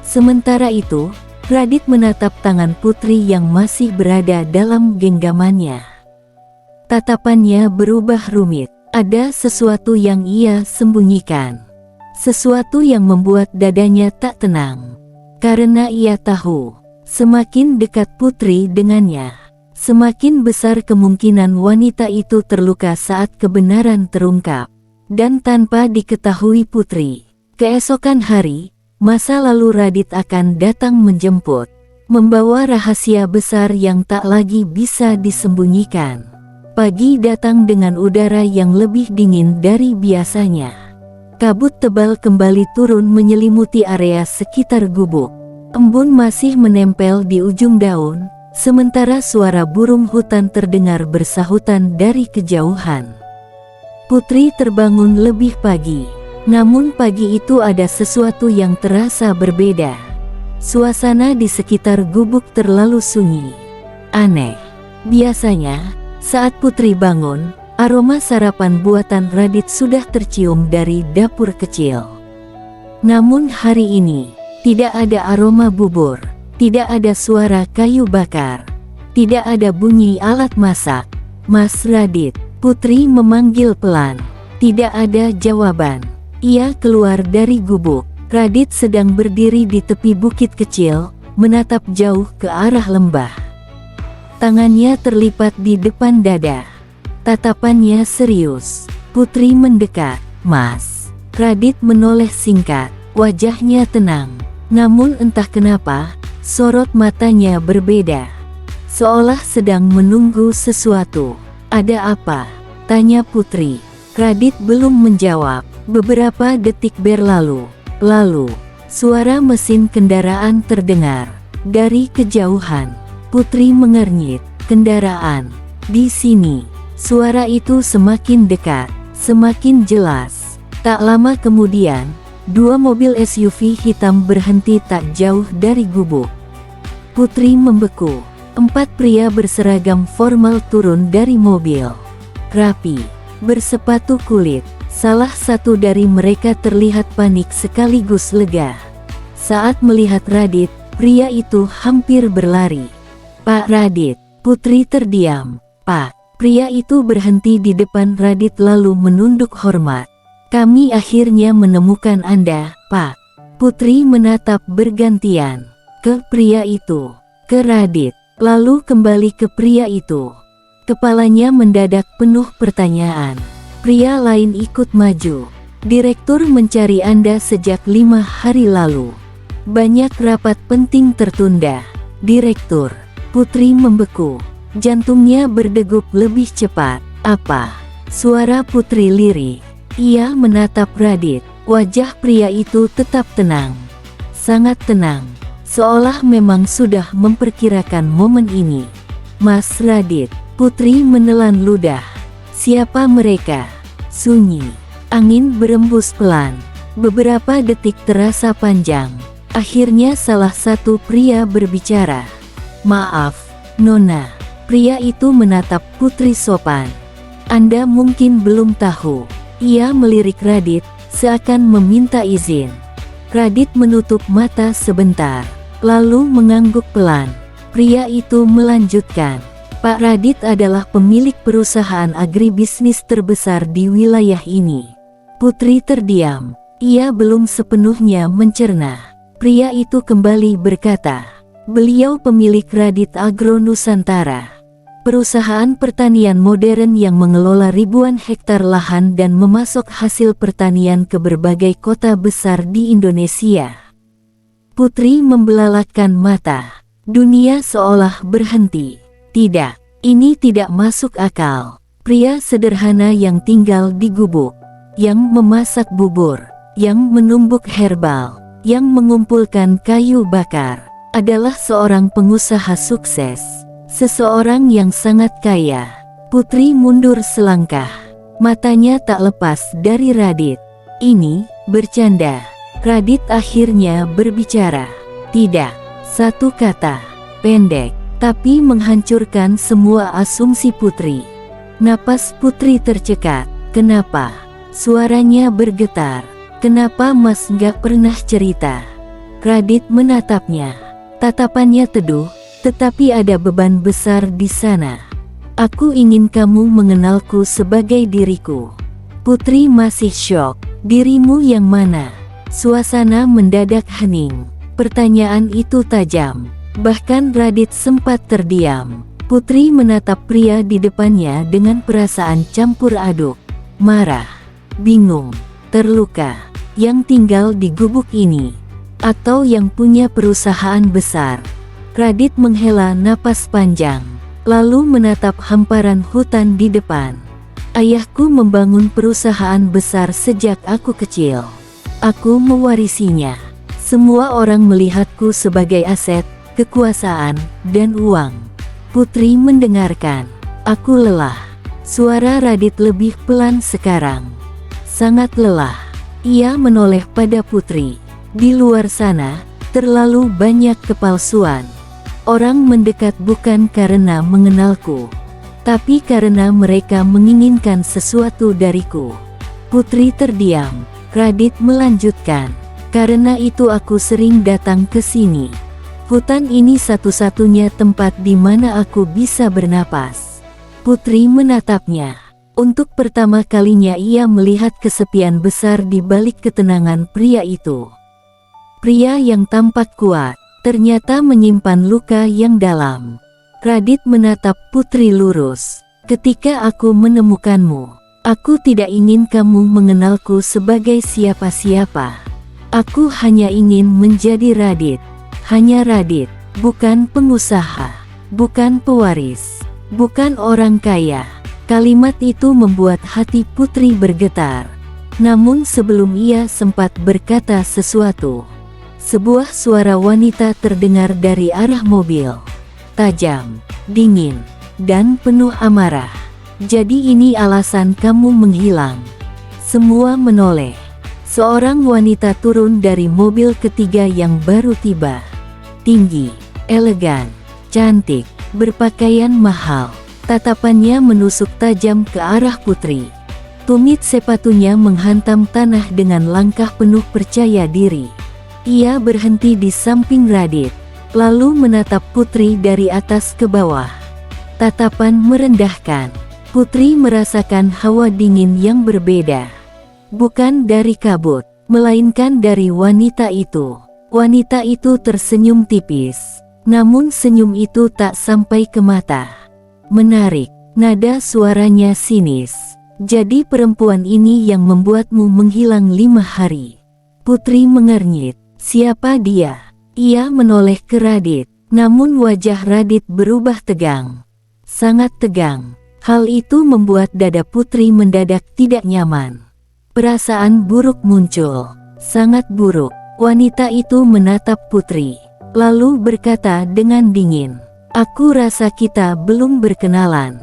Speaker 1: Sementara itu, Radit menatap tangan Putri yang masih berada dalam genggamannya. Tatapannya berubah rumit. Ada sesuatu yang ia sembunyikan. Sesuatu yang membuat dadanya tak tenang. Karena ia tahu, semakin dekat Putri dengannya, semakin besar kemungkinan wanita itu terluka saat kebenaran terungkap. Dan tanpa diketahui Putri, keesokan hari, masa lalu Radit akan datang menjemput, membawa rahasia besar yang tak lagi bisa disembunyikan. Pagi datang dengan udara yang lebih dingin dari biasanya. Kabut tebal kembali turun menyelimuti area sekitar gubuk. Embun masih menempel di ujung daun, sementara suara burung hutan terdengar bersahutan dari kejauhan. Putri terbangun lebih pagi. Namun pagi itu ada sesuatu yang terasa berbeda. Suasana di sekitar gubuk terlalu sunyi. Aneh. Biasanya, saat Putri bangun, aroma sarapan buatan Radit sudah tercium dari dapur kecil. Namun hari ini, tidak ada aroma bubur, tidak ada suara kayu bakar, tidak ada bunyi alat masak. Mas Radit, Putri memanggil pelan. Tidak ada jawaban. Ia keluar dari gubuk. Radit sedang berdiri di tepi bukit kecil, menatap jauh ke arah lembah. Tangannya terlipat di depan dada. Tatapannya serius. Putri mendekat. Mas. Radit menoleh singkat. Wajahnya tenang. Namun entah kenapa, sorot matanya berbeda. Seolah sedang menunggu sesuatu. Ada apa? Tanya Putri. Radit belum menjawab. Beberapa detik berlalu. Lalu, suara mesin kendaraan terdengar. Dari kejauhan, Putri mengernyit. Kendaraan. Di sini. Suara itu semakin dekat, semakin jelas. Tak lama kemudian, dua mobil SUV hitam berhenti tak jauh dari gubuk. Putri membeku. 4 pria berseragam formal turun dari mobil. Rapi, bersepatu kulit. Salah satu dari mereka terlihat panik sekaligus lega. Saat melihat Radit, Pria itu hampir berlari. "Pak Radit." Putri terdiam. "Pak." Pria itu berhenti di depan Radit lalu menunduk hormat. "Kami akhirnya menemukan Anda, Pak." Putri menatap bergantian. Ke pria itu, ke Radit, lalu kembali ke pria itu. Kepalanya mendadak penuh pertanyaan. Pria lain ikut maju. "Direktur mencari Anda sejak 5 hari lalu. Banyak rapat penting tertunda." "Direktur." Putri membeku. Jantungnya berdegup lebih cepat. "Apa?" Suara Putri lirih. Ia menatap Radit. Wajah pria itu tetap tenang. Sangat tenang. Seolah memang sudah memperkirakan momen ini. "Mas Radit." Putri menelan ludah. "Siapa mereka?" Sunyi. Angin berembus pelan. Beberapa detik terasa panjang. Akhirnya salah satu pria berbicara. "Maaf, Nona." Pria itu menatap Putri sopan. "Anda mungkin belum tahu." Ia melirik Radit, seakan meminta izin. Radit menutup mata sebentar, lalu mengangguk pelan. Pria itu melanjutkan. "Pak Radit adalah pemilik perusahaan agribisnis terbesar di wilayah ini." Putri terdiam. Ia belum sepenuhnya mencerna. Pria itu kembali berkata, "Beliau pemilik Radit Agro Nusantara, perusahaan pertanian modern yang mengelola ribuan hektar lahan dan memasok hasil pertanian ke berbagai kota besar di Indonesia." Putri membelalakkan mata. Dunia seolah berhenti. Tidak, ini tidak masuk akal. Pria sederhana yang tinggal di gubuk, yang memasak bubur, yang menumbuk herbal, yang mengumpulkan kayu bakar, adalah seorang pengusaha sukses. Seseorang yang sangat kaya. Putri mundur selangkah. Matanya tak lepas dari Radit. "Ini bercanda." Radit akhirnya berbicara. Tidak, satu kata, pendek, tapi menghancurkan semua asumsi Putri. Napas Putri tercekat. "Kenapa?" Suaranya bergetar. "Kenapa Mas gak pernah cerita?" Radit menatapnya. Tatapannya teduh, tetapi ada beban besar di sana. "Aku ingin kamu mengenalku sebagai diriku." Putri masih syok. "Dirimu yang mana?" Suasana mendadak hening. Pertanyaan itu tajam. Bahkan Radit sempat terdiam. Putri menatap pria di depannya dengan perasaan campur aduk. Marah, bingung, terluka. Yang tinggal di gubuk ini, atau yang punya perusahaan besar? Radit menghela napas panjang, lalu menatap hamparan hutan di depan. "Ayahku membangun perusahaan besar sejak aku kecil. Aku mewarisinya. Semua orang melihatku sebagai aset, kekuasaan, dan uang." Putri mendengarkan. "Aku lelah." Suara Radit lebih pelan sekarang. Sangat lelah. Ia menoleh pada Putri. "Di luar sana, terlalu banyak kepalsuan. Orang mendekat bukan karena mengenalku, tapi karena mereka menginginkan sesuatu dariku." Putri terdiam. Radit melanjutkan. "Karena itu aku sering datang ke sini. Hutan ini satu-satunya tempat di mana aku bisa bernapas." Putri menatapnya. Untuk pertama kalinya ia melihat kesepian besar di balik ketenangan pria itu. Pria yang tampak kuat, ternyata menyimpan luka yang dalam. Radit menatap Putri lurus. "Ketika aku menemukanmu, aku tidak ingin kamu mengenalku sebagai siapa-siapa. Aku hanya ingin menjadi Radit. Hanya Radit, bukan pengusaha, bukan pewaris, bukan orang kaya." Kalimat itu membuat hati Putri bergetar. Namun sebelum ia sempat berkata sesuatu, sebuah suara wanita terdengar dari arah mobil. Tajam, dingin, dan penuh amarah. "Jadi ini alasan kamu menghilang?" Semua menoleh. Seorang wanita turun dari mobil ketiga yang baru tiba. Tinggi, elegan, cantik, berpakaian mahal. Tatapannya menusuk tajam ke arah Putri. Tumit sepatunya menghantam tanah dengan langkah penuh percaya diri. Ia berhenti di samping Radit. lalu menatap Putri dari atas ke bawah. Tatapan merendahkan. Putri merasakan hawa dingin yang berbeda. Bukan dari kabut, melainkan dari wanita itu. Wanita itu tersenyum tipis, namun senyum itu tak sampai ke mata. Menarik, nada suaranya sinis. Jadi perempuan ini yang membuatmu menghilang 5 hari. Putri mengernyit. Siapa dia? Ia menoleh ke Radit, namun wajah Radit berubah tegang. Sangat tegang. Hal itu membuat dada Putri mendadak tidak nyaman. Perasaan buruk muncul. Sangat buruk. Wanita itu menatap Putri, lalu berkata dengan dingin, "Aku rasa kita belum berkenalan."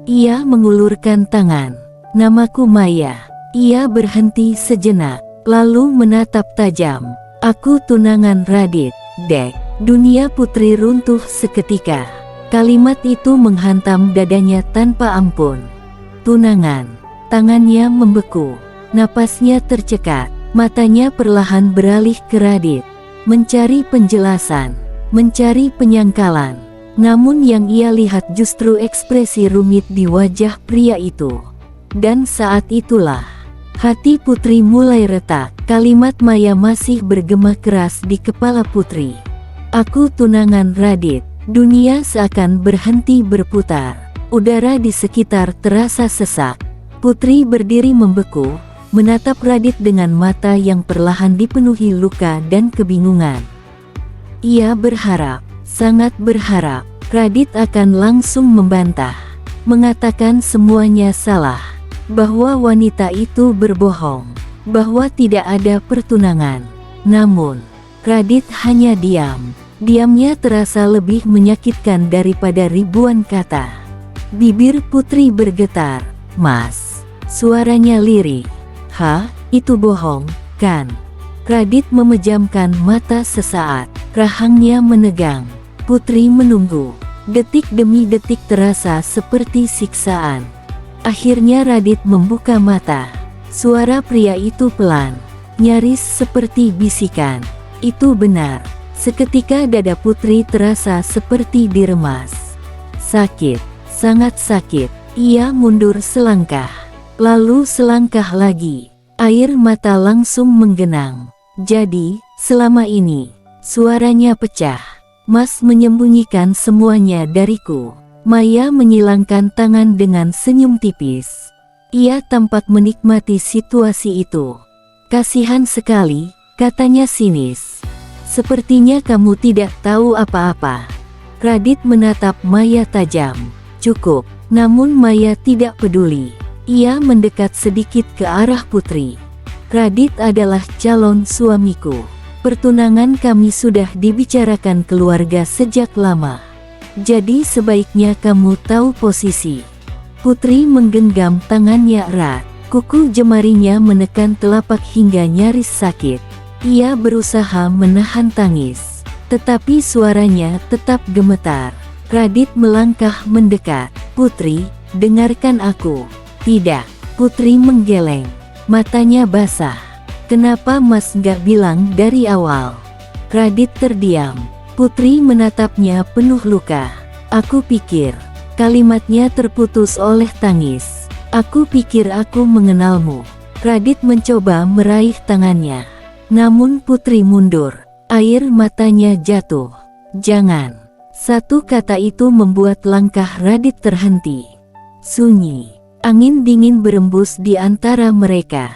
Speaker 1: Ia mengulurkan tangan. "Namaku Maya." Ia berhenti sejenak, lalu menatap tajam. "Aku tunangan Radit, Dek." Dunia Putri runtuh seketika. Kalimat itu menghantam dadanya tanpa ampun. Tunangan. Tangannya membeku. Napasnya tercekat. Matanya perlahan beralih ke Radit. Mencari penjelasan. Mencari penyangkalan. Namun yang ia lihat justru ekspresi rumit di wajah pria itu. Dan saat itulah, hati Putri mulai retak. Kalimat Maya masih bergema keras di kepala Putri. "Aku tunangan Radit." Dunia seakan berhenti berputar. Udara di sekitar terasa sesak. Putri berdiri membeku, menatap Radit dengan mata yang perlahan dipenuhi luka dan kebingungan. Ia berharap, sangat berharap, Radit akan langsung membantah, mengatakan semuanya salah, bahwa wanita itu berbohong, bahwa tidak ada pertunangan. Namun, Radit hanya diam. Diamnya terasa lebih menyakitkan daripada ribuan kata. Bibir Putri bergetar. "Mas." Suaranya lirih. "Hah? Itu bohong, kan?" Radit memejamkan mata sesaat. Rahangnya menegang. Putri menunggu. Detik demi detik terasa seperti siksaan. Akhirnya Radit membuka mata. Suara pria itu pelan, nyaris seperti bisikan. "Itu benar." Seketika dada Putri terasa seperti diremas. Sakit, sangat sakit. Ia mundur selangkah, lalu selangkah lagi. Air mata langsung menggenang. "Jadi, selama ini," suaranya pecah, "Mas menyembunyikan semuanya dariku." Maya menyilangkan tangan dengan senyum tipis. Ia tampak menikmati situasi itu. "Kasihan sekali," katanya sinis. "Sepertinya kamu tidak tahu apa-apa." Radit menatap Maya tajam. "Cukup." Namun Maya tidak peduli. Ia mendekat sedikit ke arah Putri. "Radit adalah calon suamiku. Pertunangan kami sudah dibicarakan keluarga sejak lama. Jadi sebaiknya kamu tahu posisi." Putri menggenggam tangannya erat. Kuku jemarinya menekan telapak hingga nyaris sakit. Ia berusaha menahan tangis, tetapi suaranya tetap gemetar. Radit melangkah mendekat. "Putri, dengarkan aku." "Tidak." Putri menggeleng. Matanya basah. "Kenapa Mas gak bilang dari awal?" Radit terdiam. Putri menatapnya penuh luka. "Aku pikir." Kalimatnya terputus oleh tangis. "Aku pikir aku mengenalmu." Radit mencoba meraih tangannya. Namun Putri mundur. Air matanya jatuh. "Jangan." Satu kata itu membuat langkah Radit terhenti. Sunyi. Angin dingin berembus di antara mereka.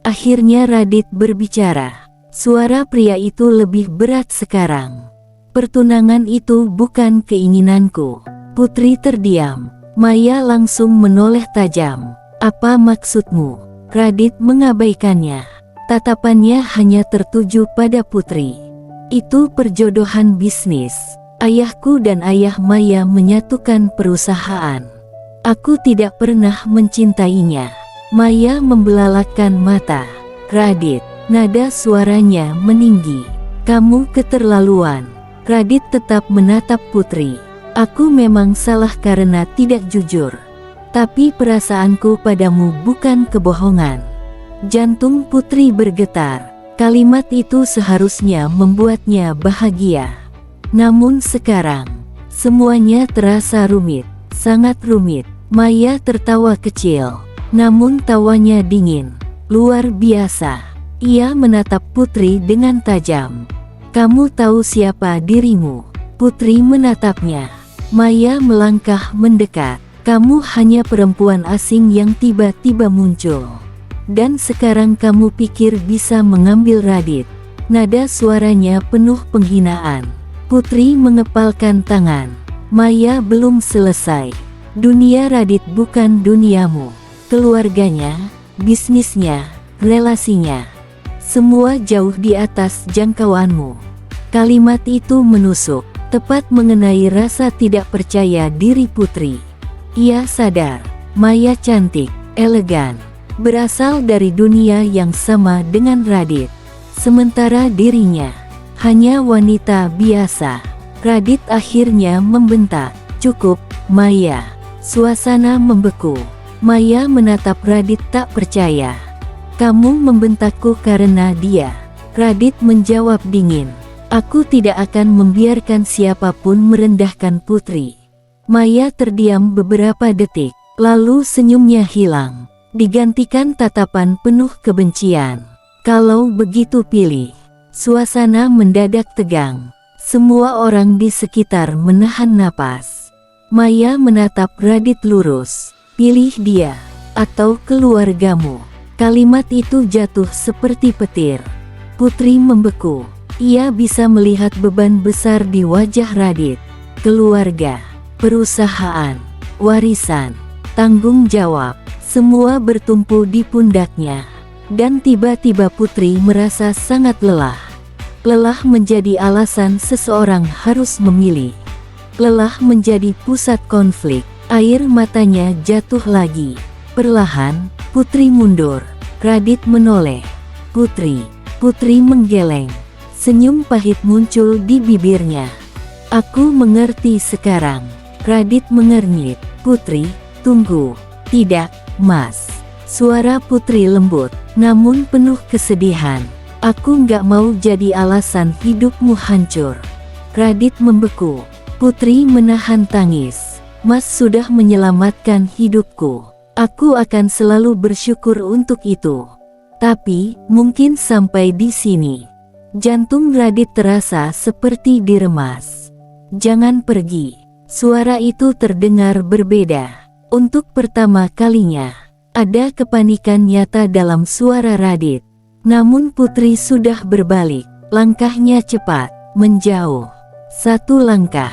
Speaker 1: Akhirnya Radit berbicara. Suara pria itu lebih berat sekarang. "Pertunangan itu bukan keinginanku." Putri terdiam. Maya langsung menoleh tajam. "Apa maksudmu?" Radit mengabaikannya. Tatapannya hanya tertuju pada Putri. "Itu perjodohan bisnis. Ayahku dan ayah Maya menyatukan perusahaan. Aku tidak pernah mencintainya." Maya membelalakkan mata. "Radit." Nada suaranya meninggi. "Kamu keterlaluan." Radit tetap menatap Putri. "Aku memang salah karena tidak jujur. Tapi perasaanku padamu bukan kebohongan." Jantung Putri bergetar. Kalimat itu seharusnya membuatnya bahagia. Namun sekarang, semuanya terasa rumit, sangat rumit. Maya tertawa kecil, namun tawanya dingin, luar biasa. Ia menatap Putri dengan tajam. "Kamu tahu siapa dirimu?" Putri menatapnya. Maya melangkah mendekat. "Kamu hanya perempuan asing yang tiba-tiba muncul. Dan sekarang kamu pikir bisa mengambil Radit?" Nada suaranya penuh penghinaan. Putri mengepalkan tangan. "Maya belum selesai. Dunia Radit bukan duniamu. Keluarganya, bisnisnya, relasinya, semua jauh di atas jangkauanmu." Kalimat itu menusuk, tepat mengenai rasa tidak percaya diri Putri. Ia sadar, Maya cantik, elegan, berasal dari dunia yang sama dengan Radit. Sementara dirinya, hanya wanita biasa. Radit akhirnya membentak, "Cukup, Maya." Suasana membeku. Maya menatap Radit tak percaya. "Kamu membentakku karena dia?" Radit menjawab dingin. "Aku tidak akan membiarkan siapapun merendahkan Putri." Maya terdiam beberapa detik, lalu senyumnya hilang, digantikan tatapan penuh kebencian. "Kalau begitu pilih." Suasana mendadak tegang. Semua orang di sekitar menahan napas. Maya menatap Radit lurus. "Pilih dia, atau keluargamu." Kalimat itu jatuh seperti petir. Putri membeku. Ia bisa melihat beban besar di wajah Radit. Keluarga, perusahaan, warisan, tanggung jawab, semua bertumpu di pundaknya. Dan tiba-tiba Putri merasa sangat lelah. Lelah menjadi alasan seseorang harus memilih. Lelah menjadi pusat konflik. Air matanya jatuh lagi. Perlahan, Putri mundur. Radit menoleh. "Putri." Putri menggeleng. Senyum pahit muncul di bibirnya. "Aku mengerti sekarang." Radit mengernyit. "Putri, tunggu." "Tidak, Mas." Suara Putri lembut, namun penuh kesedihan. "Aku nggak mau jadi alasan hidupmu hancur." Radit membeku. Putri menahan tangis. "Mas sudah menyelamatkan hidupku. Aku akan selalu bersyukur untuk itu. Tapi, mungkin sampai di sini." Jantung Radit terasa seperti diremas. "Jangan pergi." Suara itu terdengar berbeda. Untuk pertama kalinya, ada kepanikan nyata dalam suara Radit. Namun Putri sudah berbalik. Langkahnya cepat, menjauh. 1 langkah,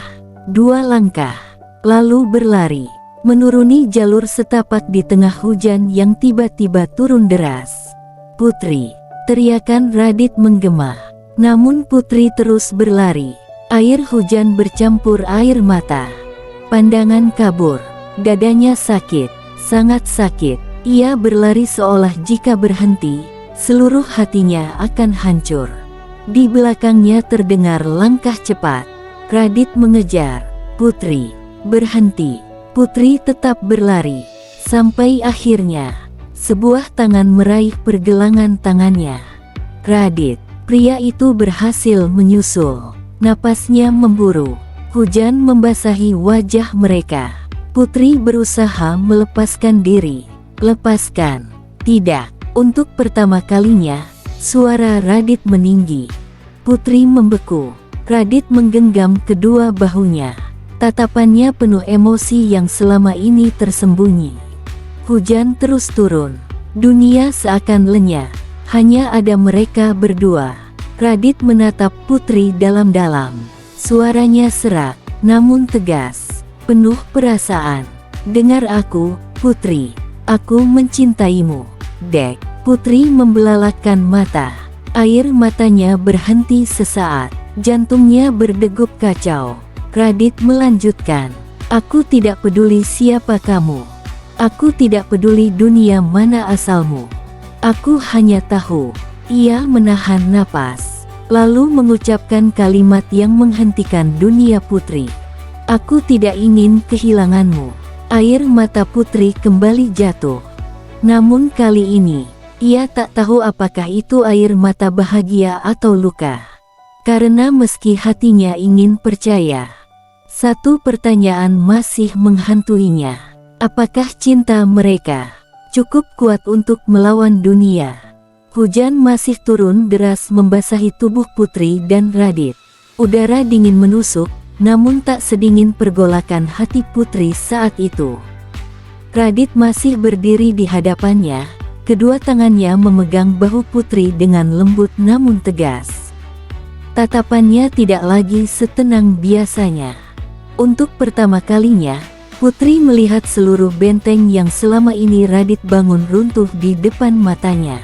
Speaker 1: 2 langkah, lalu berlari, menuruni jalur setapak di tengah hujan yang tiba-tiba turun deras. "Putri!" teriakan Radit menggema. Namun Putri terus berlari. Air hujan bercampur air mata. Pandangan kabur. Dadanya sakit, sangat sakit. Ia berlari seolah jika berhenti, seluruh hatinya akan hancur. Di belakangnya terdengar langkah cepat. Radit mengejar. "Putri, berhenti." Putri tetap berlari. Sampai akhirnya, sebuah tangan meraih pergelangan tangannya. Radit, pria itu berhasil menyusul. Napasnya memburu. Hujan membasahi wajah mereka. Putri berusaha melepaskan diri. "Lepaskan." "Tidak." Untuk pertama kalinya, suara Radit meninggi. Putri membeku. Radit menggenggam kedua bahunya. Tatapannya penuh emosi yang selama ini tersembunyi. Hujan terus turun. Dunia seakan lenyap. Hanya ada mereka berdua. Radit menatap Putri dalam-dalam. Suaranya serak, namun tegas. Penuh perasaan. "Dengar aku, Putri. Aku mencintaimu." "Dek." Putri membelalakkan mata. Air matanya berhenti sesaat. Jantungnya berdegup kacau. Radit melanjutkan. "Aku tidak peduli siapa kamu. Aku tidak peduli dunia mana asalmu. Aku hanya tahu." Ia menahan napas, lalu mengucapkan kalimat yang menghentikan dunia Putri. "Aku tidak ingin kehilanganmu." Air mata Putri kembali jatuh. Namun kali ini, ia tak tahu apakah itu air mata bahagia atau luka. Karena meski hatinya ingin percaya, satu pertanyaan masih menghantuinya. Apakah cinta mereka cukup kuat untuk melawan dunia? Hujan masih turun deras membasahi tubuh Putri dan Radit. Udara dingin menusuk, namun tak sedingin pergolakan hati Putri saat itu. Radit masih berdiri di hadapannya, kedua tangannya memegang bahu Putri dengan lembut namun tegas. Tatapannya tidak lagi setenang biasanya. Untuk pertama kalinya, Putri melihat seluruh benteng yang selama ini Radit bangun runtuh di depan matanya.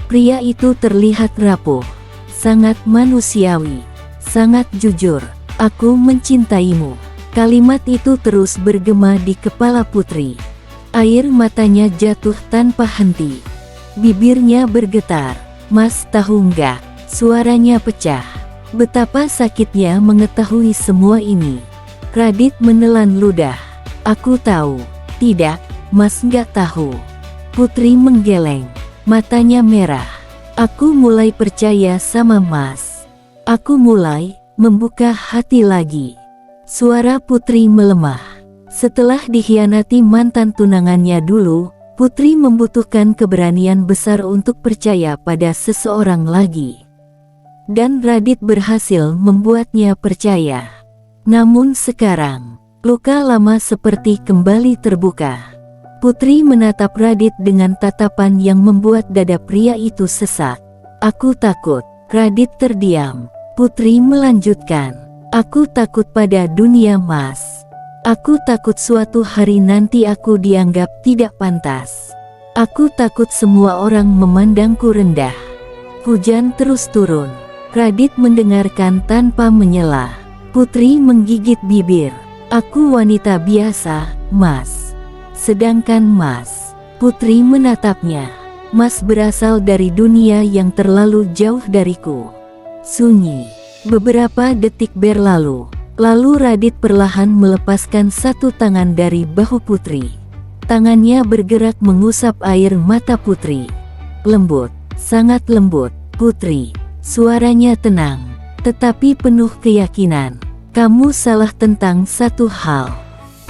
Speaker 1: Pria itu terlihat rapuh, sangat manusiawi, sangat jujur. "Aku mencintaimu." Kalimat itu terus bergema di kepala Putri. Air matanya jatuh tanpa henti. Bibirnya bergetar. "Mas tahu nggak?" Suaranya pecah. Betapa sakitnya mengetahui semua ini. Radit menelan ludah. "Aku tahu." "Tidak, Mas nggak tahu." Putri menggeleng. Matanya merah. "Aku mulai percaya sama Mas. Aku mulai membuka hati lagi." Suara Putri melemah. Setelah dikhianati mantan tunangannya dulu, Putri membutuhkan keberanian besar untuk percaya pada seseorang lagi. Dan Radit berhasil membuatnya percaya. Namun sekarang, luka lama seperti kembali terbuka. Putri menatap Radit dengan tatapan yang membuat dada pria itu sesak. "Aku takut." Radit terdiam. Putri melanjutkan. "Aku takut pada dunia, Mas. Aku takut suatu hari nanti aku dianggap tidak pantas. Aku takut semua orang memandangku rendah." Hujan terus turun. Radit mendengarkan tanpa menyela. Putri menggigit bibir. "Aku wanita biasa, Mas. Sedangkan Mas..." Putri menatapnya. "Mas berasal dari dunia yang terlalu jauh dariku." Sunyi. Beberapa detik berlalu. Lalu Radit perlahan melepaskan satu tangan dari bahu Putri. Tangannya bergerak mengusap air mata Putri. Lembut, sangat lembut. "Putri." Suaranya tenang, tetapi penuh keyakinan. "Kamu salah tentang satu hal."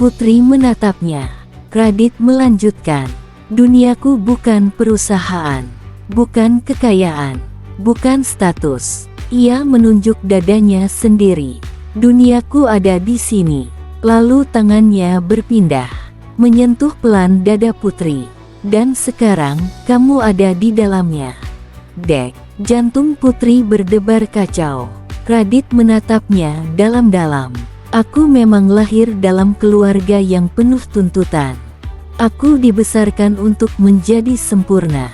Speaker 1: Putri menatapnya. Radit melanjutkan. "Duniaku bukan perusahaan, bukan kekayaan, bukan status." Ia menunjuk dadanya sendiri. "Duniaku ada di sini." Lalu tangannya berpindah, menyentuh pelan dada Putri. "Dan sekarang, kamu ada di dalamnya." Dek. Jantung Putri berdebar kacau. Radit menatapnya dalam-dalam. "Aku memang lahir dalam keluarga yang penuh tuntutan. Aku dibesarkan untuk menjadi sempurna,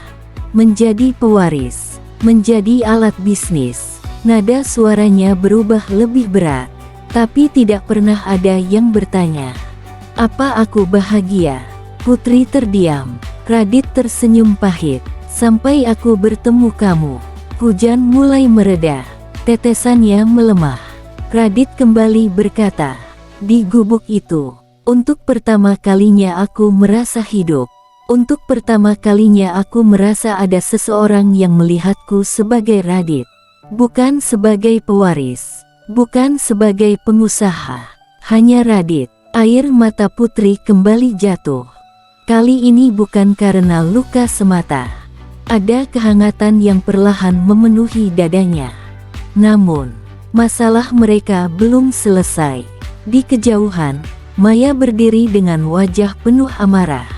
Speaker 1: menjadi pewaris, menjadi alat bisnis." Nada suaranya berubah lebih berat. Tapi tidak pernah ada yang bertanya, "Apa aku bahagia?" Putri terdiam. Radit tersenyum pahit. "Sampai aku bertemu kamu." Hujan mulai mereda. Tetesannya melemah. Radit kembali berkata, "Di gubuk itu, untuk pertama kalinya aku merasa hidup. Untuk pertama kalinya aku merasa ada seseorang yang melihatku sebagai Radit. Bukan sebagai pewaris, bukan sebagai pengusaha. Hanya Radit." Air mata Putri kembali jatuh. Kali ini bukan karena luka semata. Ada kehangatan yang perlahan memenuhi dadanya. Namun, masalah mereka belum selesai. Di kejauhan, Maya berdiri dengan wajah penuh amarah.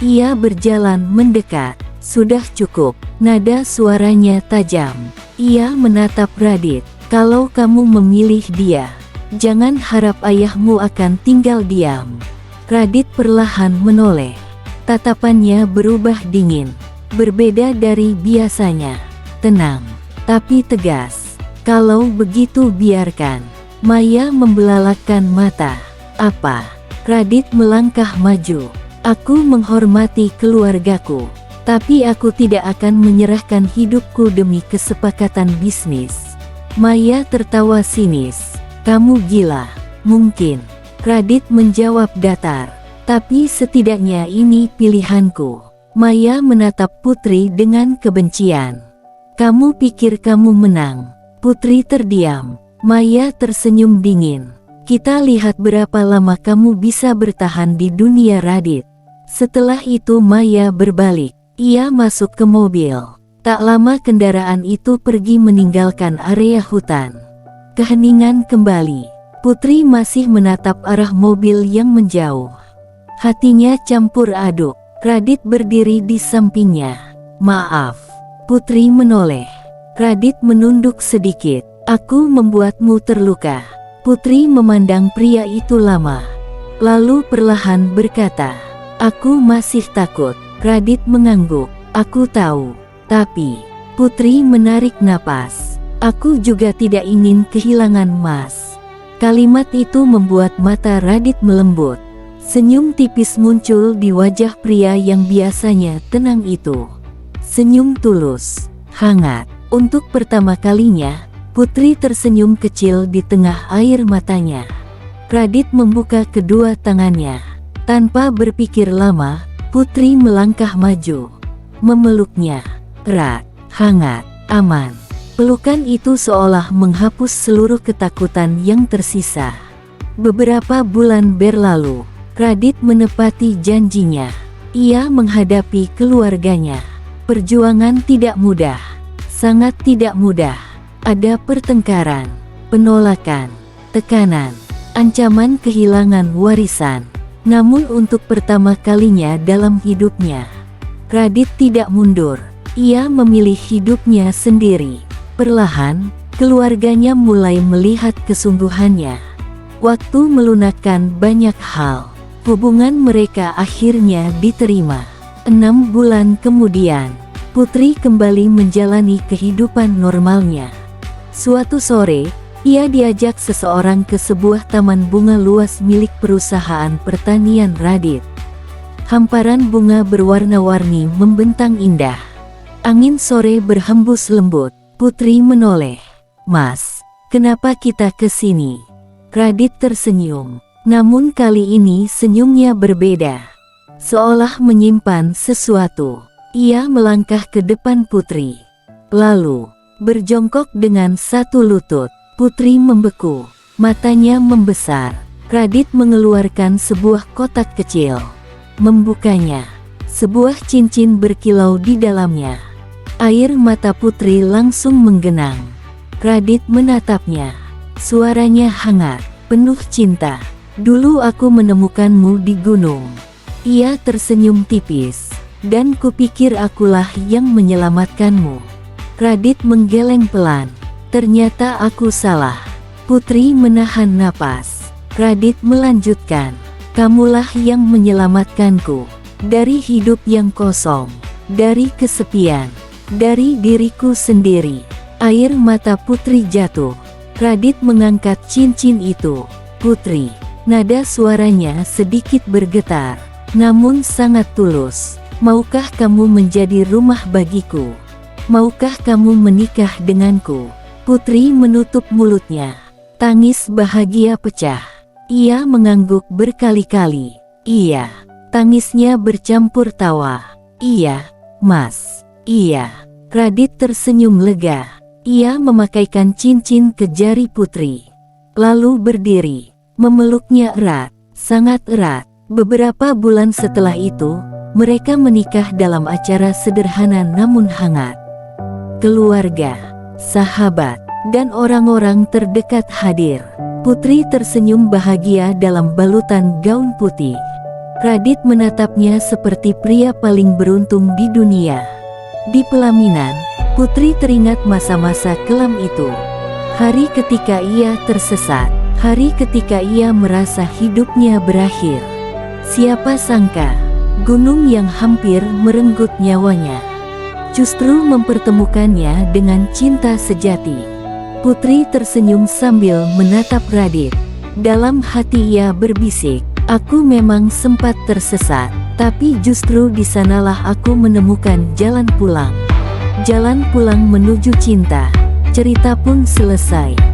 Speaker 1: Ia berjalan mendekat. "Sudah cukup." Nada suaranya tajam. Ia menatap Radit. "Kalau kamu memilih dia, jangan harap ayahmu akan tinggal diam." Radit perlahan menoleh. Tatapannya berubah dingin. Berbeda dari biasanya. Tenang, tapi tegas. "Kalau begitu biarkan." Maya membelalakkan mata. "Apa?" Radit melangkah maju. "Aku menghormati keluargaku. Tapi aku tidak akan menyerahkan hidupku demi kesepakatan bisnis." Maya tertawa sinis. "Kamu gila." "Mungkin." Radit menjawab datar. "Tapi setidaknya ini pilihanku." Maya menatap Putri dengan kebencian. "Kamu pikir kamu menang, Putri terdiam. Maya tersenyum dingin. Kita lihat berapa lama kamu bisa bertahan di dunia Radit. Setelah itu Maya berbalik. Ia masuk ke mobil. Tak lama kendaraan itu pergi meninggalkan area hutan. Keheningan kembali. Putri masih menatap arah mobil yang menjauh. Hatinya campur aduk. Radit berdiri di sampingnya. Maaf. Putri menoleh. Radit menunduk sedikit. Aku membuatmu terluka. Putri memandang pria itu lama. Lalu perlahan berkata, aku masih takut. Radit mengangguk. Aku tahu. Tapi, Putri menarik napas. Aku juga tidak ingin kehilangan Mas. Kalimat itu membuat mata Radit melembut. Senyum tipis muncul di wajah pria yang biasanya tenang itu. Senyum tulus, hangat. Untuk pertama kalinya, Putri tersenyum kecil di tengah air matanya. Radit membuka kedua tangannya. Tanpa berpikir lama, Putri melangkah maju, memeluknya, erat, hangat, aman. Pelukan itu seolah menghapus seluruh ketakutan yang tersisa. Beberapa bulan berlalu, Radit menepati janjinya. Ia menghadapi keluarganya. Perjuangan tidak mudah, sangat tidak mudah. Ada pertengkaran, penolakan, tekanan, ancaman kehilangan warisan. Namun untuk pertama kalinya dalam hidupnya, Radit tidak mundur. Ia memilih hidupnya sendiri. Perlahan, keluarganya mulai melihat kesungguhannya. Waktu melunakkan banyak hal. Hubungan mereka akhirnya diterima. 6 bulan kemudian, Putri kembali menjalani kehidupan normalnya. Suatu sore, ia diajak seseorang ke sebuah taman bunga luas milik perusahaan pertanian Radit. Hamparan bunga berwarna-warni membentang indah. Angin sore berhembus lembut. Putri menoleh. Mas, kenapa kita ke sini? Radit tersenyum. Namun kali ini senyumnya berbeda. Seolah menyimpan sesuatu. Ia melangkah ke depan Putri. Lalu, berjongkok dengan satu lutut. Putri membeku, matanya membesar. Radit mengeluarkan sebuah kotak kecil. Membukanya, sebuah cincin berkilau di dalamnya. Air mata Putri langsung menggenang. Radit menatapnya. Suaranya hangat, penuh cinta. Dulu aku menemukanmu di gunung. Ia tersenyum tipis. Dan kupikir akulah yang menyelamatkanmu. Radit menggeleng pelan. Ternyata aku salah. Putri menahan napas. Radit melanjutkan. Kamulah yang menyelamatkanku. Dari hidup yang kosong. Dari kesepian. Dari diriku sendiri. Air mata Putri jatuh. Radit mengangkat cincin itu. Putri. Nada suaranya sedikit bergetar. Namun sangat tulus. Maukah kamu menjadi rumah bagiku? Maukah kamu menikah denganku? Putri menutup mulutnya. Tangis bahagia pecah. Ia mengangguk berkali-kali. Iya. Tangisnya bercampur tawa. Iya, Mas. Iya. Radit tersenyum lega. Ia memakaikan cincin ke jari Putri. Lalu berdiri. Memeluknya erat. Sangat erat. Beberapa bulan setelah itu, mereka menikah dalam acara sederhana namun hangat. Keluarga, sahabat, dan orang-orang terdekat hadir. Putri tersenyum bahagia dalam balutan gaun putih. Radit menatapnya seperti pria paling beruntung di dunia. Di pelaminan, Putri teringat masa-masa kelam itu. Hari ketika ia tersesat, hari ketika ia merasa hidupnya berakhir. Siapa sangka, gunung yang hampir merenggut nyawanya justru mempertemukannya dengan cinta sejati. Putri tersenyum sambil menatap Radit. Dalam hati ia berbisik, aku memang sempat tersesat, tapi justru di sanalah aku menemukan jalan pulang. Jalan pulang menuju cinta. Cerita pun selesai.